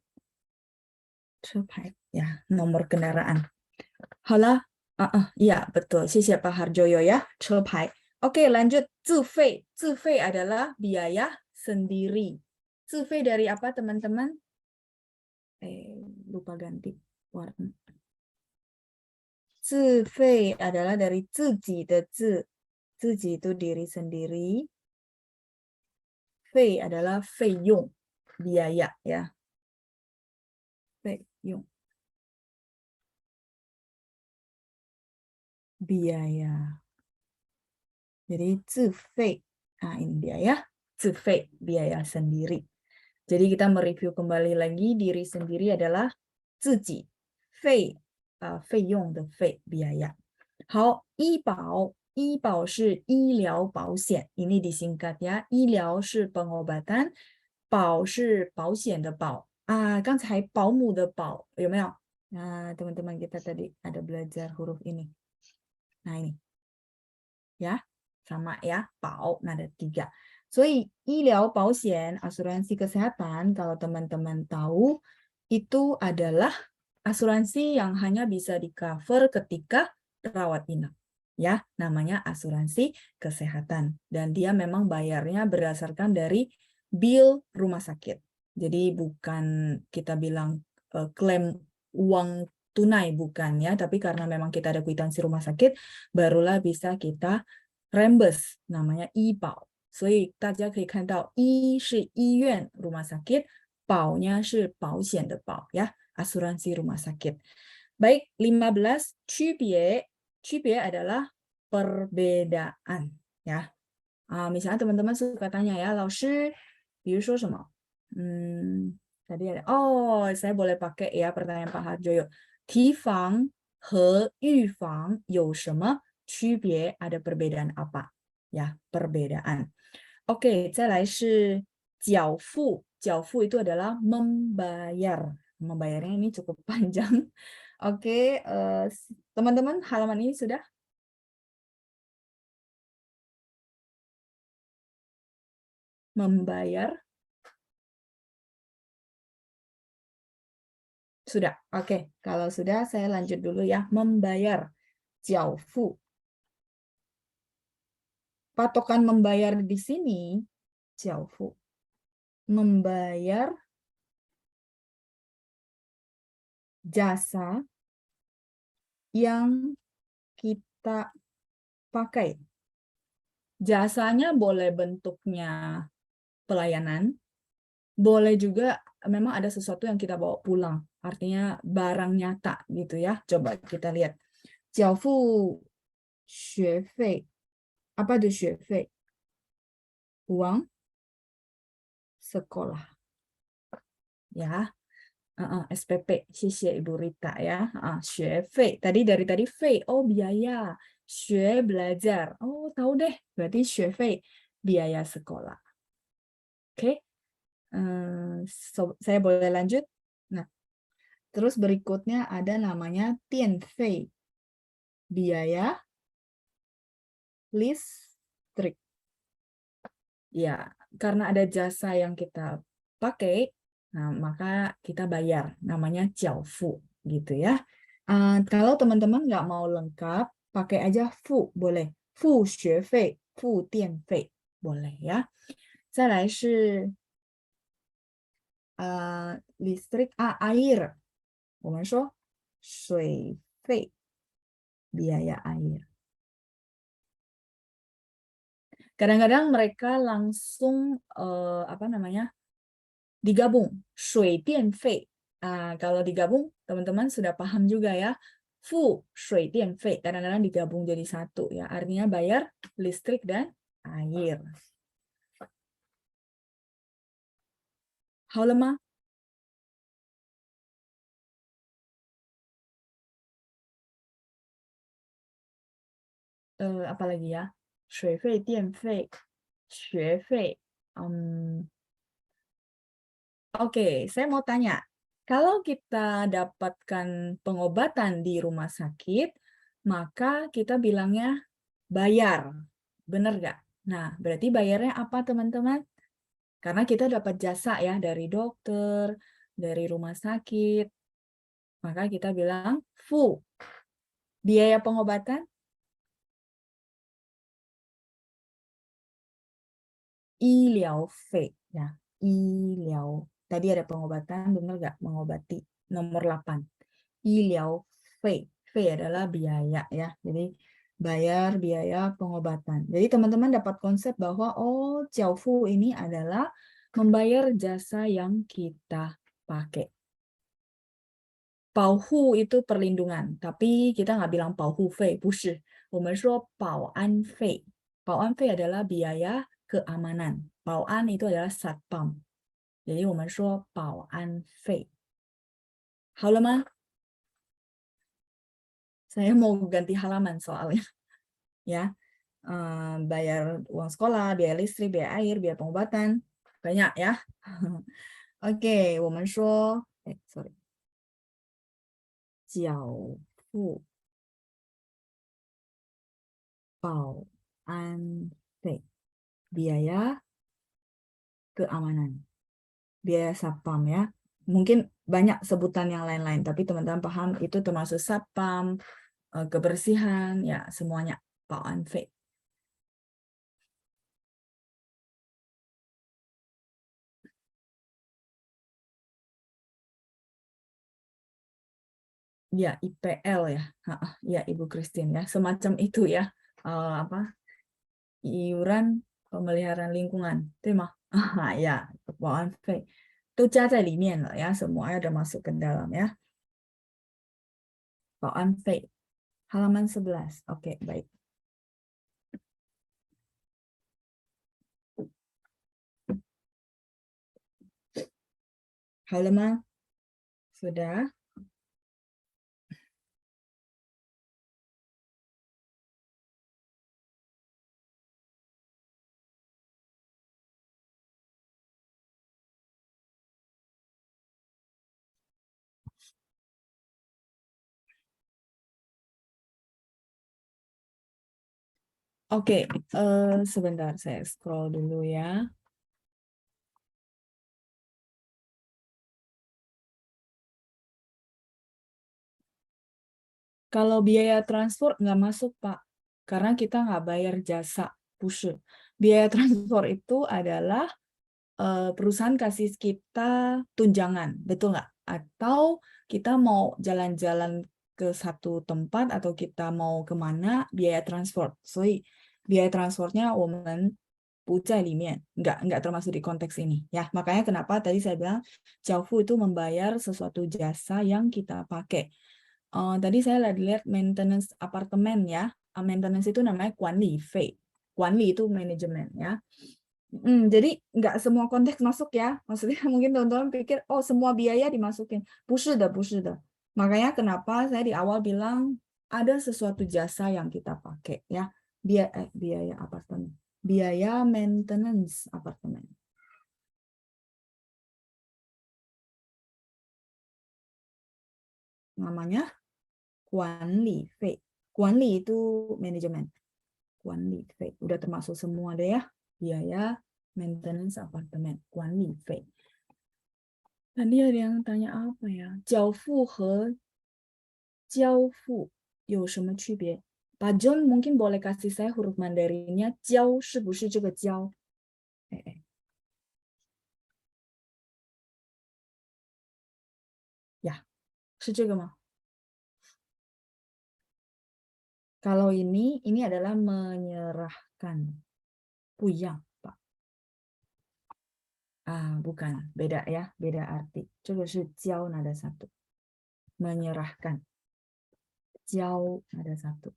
车牌 ya, nomor kendaraan. Halo, iya betul. 谢谢 Pak Harjoyo ya, 车牌. Oke, lanjut. 自费. 自费 adalah biaya sendiri. 自费 dari apa teman-teman? Lupa ganti warna. 自费 adalah dari 自己的自. 自己 itu diri sendiri. 费 adalah 费用, biaya ya. 费用. Biaya. Jadi 自费. Nah, ini dia ya. 自费, biaya sendiri. Jadi kita mereview kembali lagi, diri sendiri adalah 自己. 费用的费, biaya. 好，医保. 医保是医疗保险, ini disingkat ya. 医疗是 pengobatan, 保是保险的保. 刚才保姆的保有没有? Nah, teman-teman kita tadi ada belajar huruf ini. Nah, ini. Ya, sama ya. 保, nah ada 3. 所以医疗保险 asuransi kesehatan kalau teman-teman tahu itu adalah asuransi yang hanya bisa di-cover ketika rawat inap. Ya, namanya asuransi kesehatan dan dia memang bayarnya berdasarkan dari bill rumah sakit. Jadi bukan kita bilang klaim uang tunai, bukan ya, tapi karena memang kita ada kwitansi rumah sakit, barulah bisa kita reimburse, namanya 医保。所以大家可以看到，医是医院 rumah sakit， 保nya 是保险的保 ya, asuransi rumah sakit. Baik, 15 区别 adalah perbedaan ya. Misalnya teman-teman suka tanya ya, 老师，比如说什么？tadi ada, saya boleh pakai ya pertanyaan Pak Harjoyo. 提防和预防有什么区别？ ada perbedaan apa? Ya, perbedaan. Oke, 再来是缴付。缴付 itu adalah membayar. Membayarnya ini cukup panjang. Oke, teman-teman halaman ini sudah? Membayar. Sudah, oke. Kalau sudah, saya lanjut dulu ya. Membayar. 缴付. Patokan membayar di sini, 缴付. Membayar jasa yang kita pakai. Jasanya boleh bentuknya pelayanan, boleh juga memang ada sesuatu yang kita bawa pulang, artinya barang nyata gitu ya. Coba kita lihat. 缴付学费. Apa itu 学费? Uang sekolah. Ya. SPP, 谢谢 Ibu Rita ya. 学费. Tadi dari tadi 费, biaya. 学 belajar. Tahu deh. Berarti 学费 biaya sekolah. Oke. Saya boleh lanjut? Nah, terus berikutnya ada namanya 电费. Biaya listrik. Ya, karena ada jasa yang kita pakai, nah, maka kita bayar, namanya 缴付 gitu ya. Kalau teman-teman nggak mau lengkap, pakai aja 付 boleh. 付学费, 付电费 boleh ya. 再来是listrik, air. 我们说水费, biaya air. Kadang-kadang mereka langsung digabung, 水电费. Kalau digabung, teman-teman sudah paham juga ya. 付水电费 kadang-kadang digabung jadi satu ya. Artinya bayar listrik dan air. 好了吗? Apa lagi ya? 水费, 电费, 学费. Oke, saya mau tanya. Kalau kita dapatkan pengobatan di rumah sakit, maka kita bilangnya bayar. Benar nggak? Nah, berarti bayarnya apa, teman-teman? Karena kita dapat jasa ya dari dokter, dari rumah sakit. Maka kita bilang 付. Biaya pengobatan? 医疗费 ya. 医疗. Tadi ada pengobatan, benar nggak? Mengobati. Nomor 8. 医疗费. Fee adalah biaya ya. Jadi bayar biaya pengobatan. Jadi teman-teman dapat konsep bahwa 缴付 ini adalah membayar jasa yang kita pakai. 保护 itu perlindungan, tapi kita nggak bilang 保护费, 不是. 我们说保安费. 保安费 adalah biaya keamanan. 保安 itu adalah satpam. Jadi 我们说保安费. 好了吗? Saya mau ganti halaman soalnya. Ya, bayar uang sekolah, biaya listrik, biaya air, biaya pengobatan. Banyak ya. Oke, 我们说, sorry. 缴付保安费. Biaya keamanan. Biaya satpam ya. Mungkin banyak sebutan yang lain-lain, tapi teman-teman paham itu termasuk satpam, kebersihan, ya semuanya. 保安费. Ya, IPL ya. Ya, Ibu Christine ya. Semacam itu ya. Apa? Iuran pemeliharaan lingkungan. Itu mah. Ya, 保安费都加在里面了ya. Semuanya udah masuk ke dalam ya. 保安费 halaman 11. Oke, baik. Halaman sudah. Oke, sebentar saya scroll dulu ya. Kalau biaya transport nggak masuk, Pak. Karena kita nggak bayar jasa. Push. Biaya transport itu adalah perusahaan kasih kita tunjangan. Betul nggak? Atau kita mau jalan-jalan ke satu tempat atau kita mau kemana, biaya transport. So, biaya transportnya 我们不在里面, nggak termasuk di konteks ini. Ya, makanya kenapa tadi saya bilang 交付 itu membayar sesuatu jasa yang kita pakai. Tadi saya lihat maintenance apartemen ya. Maintenance itu namanya 管理费. 管理 itu manajemen ya. Jadi nggak semua konteks masuk ya. Maksudnya mungkin teman-teman pikir, oh semua biaya dimasukin. 不是的, 不是的. Makanya kenapa saya di awal bilang ada sesuatu jasa yang kita pakai ya. Biaya apartemen. Biaya maintenance apartemen. Namanya 管理费. 管理 itu manajemen. 管理费 udah termasuk semua deh ya. Biaya maintenance apartemen. 管理费. Tadi ada yang tanya apa ya? 缴付和交付有什么区别? Pak John mungkin boleh kasih saya huruf Mandarinnya. 交是不是这个交? Ya, 是这个吗? Kalau ini adalah menyerahkan. 不一样, Pak. Bukan, beda ya, beda arti. 这个是交 nada satu. Menyerahkan. 交 nada satu.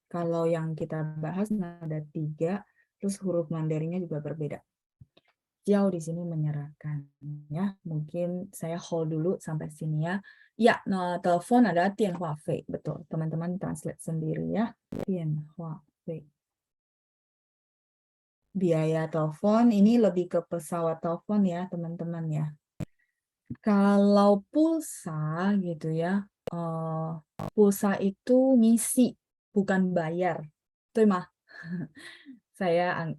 Kalau yang kita bahas nada 3, terus huruf Mandarinnya juga berbeda. 交 di sini menyerahkan ya. Mungkin saya hold dulu sampai sini ya. Ya, nah, telepon adalah 电话费. Betul, teman-teman translate sendiri ya. 电话费. Biaya telepon ini lebih ke pesawat telepon ya, teman-teman ya. Kalau pulsa gitu ya, pulsa itu ngisi, bukan bayar. Itu mah. Saya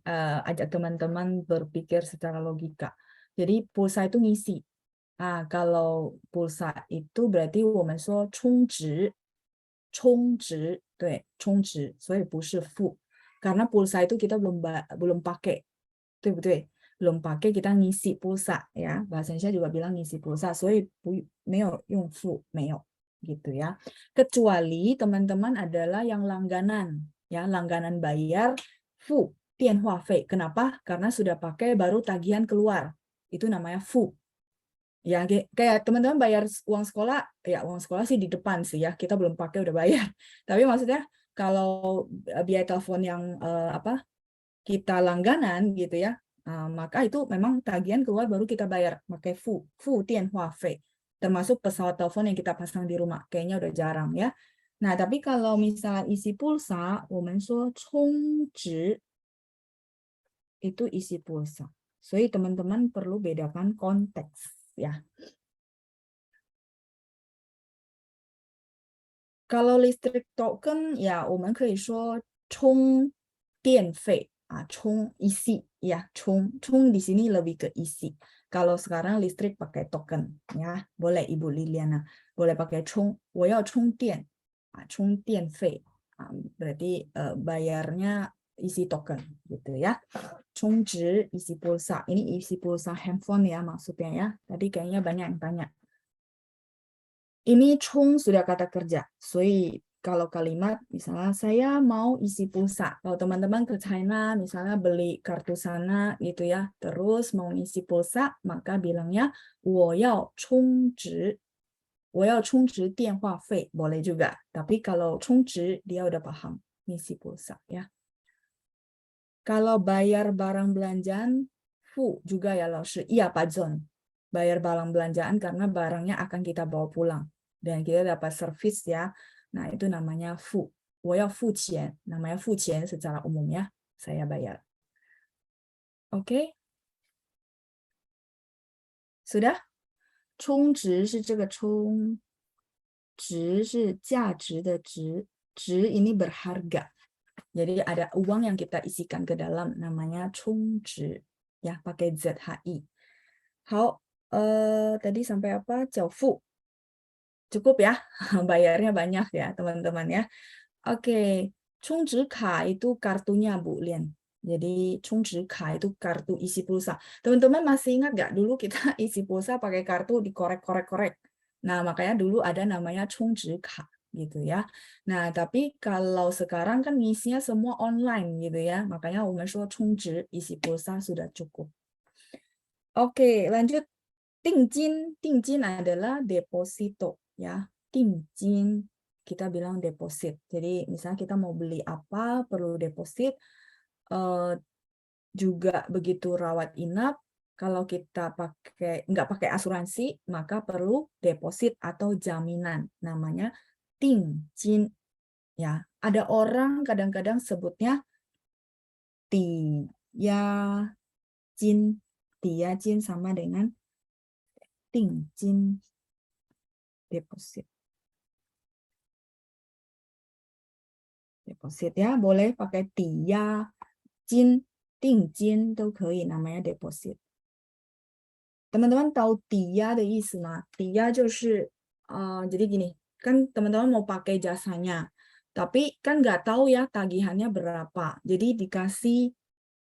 ajak teman-teman berpikir secara logika. Jadi pulsa itu ngisi. Kalau pulsa itu berarti 我们说充值，充值，对，充值，所以不是付。Karena pulsa itu kita belum pakai, 对不对? Belum pakai kita ngisi pulsa ya. Bahasa Indonesia juga bilang ngisi pulsa, 所以没有用付，没有gitu ya. Kecuali teman-teman adalah yang langganan ya, langganan bayar 付电话费. Kenapa? Karena sudah pakai baru tagihan keluar. Itu namanya 付. Ya, kayak teman-teman bayar uang sekolah, ya uang sekolah sih di depan sih ya, kita belum pakai udah bayar. Tapi maksudnya kalau biaya telepon yang kita langganan gitu ya, maka itu memang tagihan keluar baru kita bayar pakai 付电话费. Termasuk pesawat telepon yang kita pasang di rumah, kayaknya udah jarang ya. Nah, tapi kalau misalnya isi pulsa, 我们说充值 itu isi pulsa. Jadi teman-teman perlu bedakan konteks ya. Kalau listrik token ya, 我们可以说充电费 充 isi ya, 充 di sini lebih ke isi. Kalau sekarang listrik pakai token ya, boleh Ibu Liliana, boleh pakai 充，我要充电 充电费 berarti bayarnya isi token gitu ya. 充值 isi pulsa, ini isi pulsa handphone ya maksudnya ya. Tadi kayaknya banyak yang tanya. Ini chung sudah kata kerja. 所以 kalau kalimat misalnya saya mau isi pulsa. Kalau teman-teman ke China misalnya beli kartu sana gitu ya, terus mau isi pulsa, maka bilangnya 我要充值. 我要充值电话费 boleh juga. Tapi kalau 充值 dia udah paham ngisi pulsa ya. Kalau bayar barang belanjaan, fu juga ya laoshi. Iya Pak John. Bayar barang belanjaan karena barangnya akan kita bawa pulang. Dan kita dapat servis ya. Nah itu namanya fu. 我要付钱. Namanya 付钱 secara umum ya. Saya bayar. Oke? Sudah? 充值是这个充，值是价值的值，值 ini berharga. Jadi ada uang yang kita isikan ke dalam namanya 充值 ya pakai ZHI. 好, tadi sampai apa? 缴付. Cukup ya, bayarnya banyak ya teman-teman ya. Oke, 充值卡 itu kartunya Bu Lian. Jadi 充值卡 itu kartu isi pulsa. Teman-teman masih ingat nggak dulu kita isi pulsa pakai kartu dikorek-korek-korek. Nah makanya dulu ada namanya 充值卡gitu ya. Nah tapi kalau sekarang kan ngisinya semua online gitu ya. Makanya 我们说充值 isi pulsa sudah cukup. Oke, lanjut. 定金, 定金 adalah deposito ya. 定金 kita bilang deposit. Jadi misalnya kita mau beli apa perlu deposit. Juga begitu rawat inap, kalau kita nggak pakai asuransi, maka perlu deposit atau jaminan. Namanya 定金. Ya, ada orang kadang-kadang sebutnya 抵押金. 抵押金 sama dengan 定金 deposit. Deposit ya, boleh pakai 抵押金, 定金 都可以 namanya deposit. Teman-teman tahu 抵押 的意思吗？ 抵押就是 jadi gini, kan teman-teman mau pakai jasanya, tapi kan nggak tahu ya tagihannya berapa. Jadi dikasih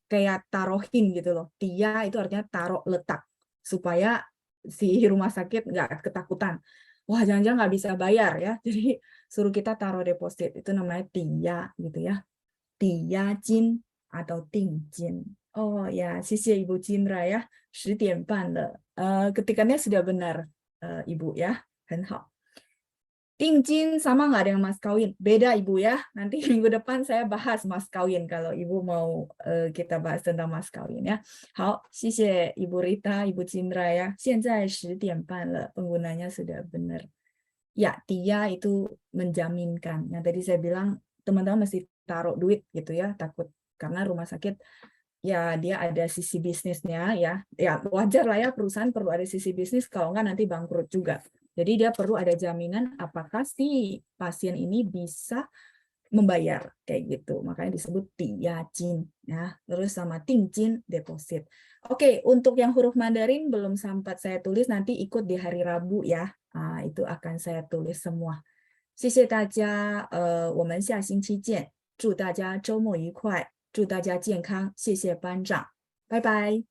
kayak taruhin gitu loh. 抵押 itu artinya taruh letak supaya si rumah sakit nggak ketakutan. Wah, jangan-jangan nggak bisa bayar ya. Jadi suruh kita taruh deposit. Itu namanya 抵押 gitu ya. 抵押金 atau 定金. Oh ya, 谢谢 Ibu Cindra ya. 10点半了. Ketikannya sudah benar, Ibu ya. 很好. 定金 sama nggak dengan mas kawin? Beda Ibu ya. Nanti minggu depan saya bahas mas kawin kalau Ibu mau kita bahas tentang mas kawin ya. 好，谢谢 Ibu Rita, Ibu Cindra ya. 现在10点半了, penggunanya sudah benar. Ya, 抵押 itu menjaminkan. Yang tadi saya bilang teman-teman mesti taruh duit gitu ya, takut karena rumah sakit ya dia ada sisi bisnisnya ya. Ya wajar lah ya perusahaan perlu ada sisi bisnis, kalau enggak nanti bangkrut juga. Jadi dia perlu ada jaminan apakah si pasien ini bisa membayar kayak gitu. Makanya disebut 抵押金 ya. Terus sama 定金 deposit. Oke, untuk yang huruf Mandarin belum sempat saya tulis, nanti ikut di hari Rabu ya. Itu akan saya tulis semua. 谢谢大家，我们下星期见。祝大家周末愉快，祝大家健康，谢谢班长，拜拜。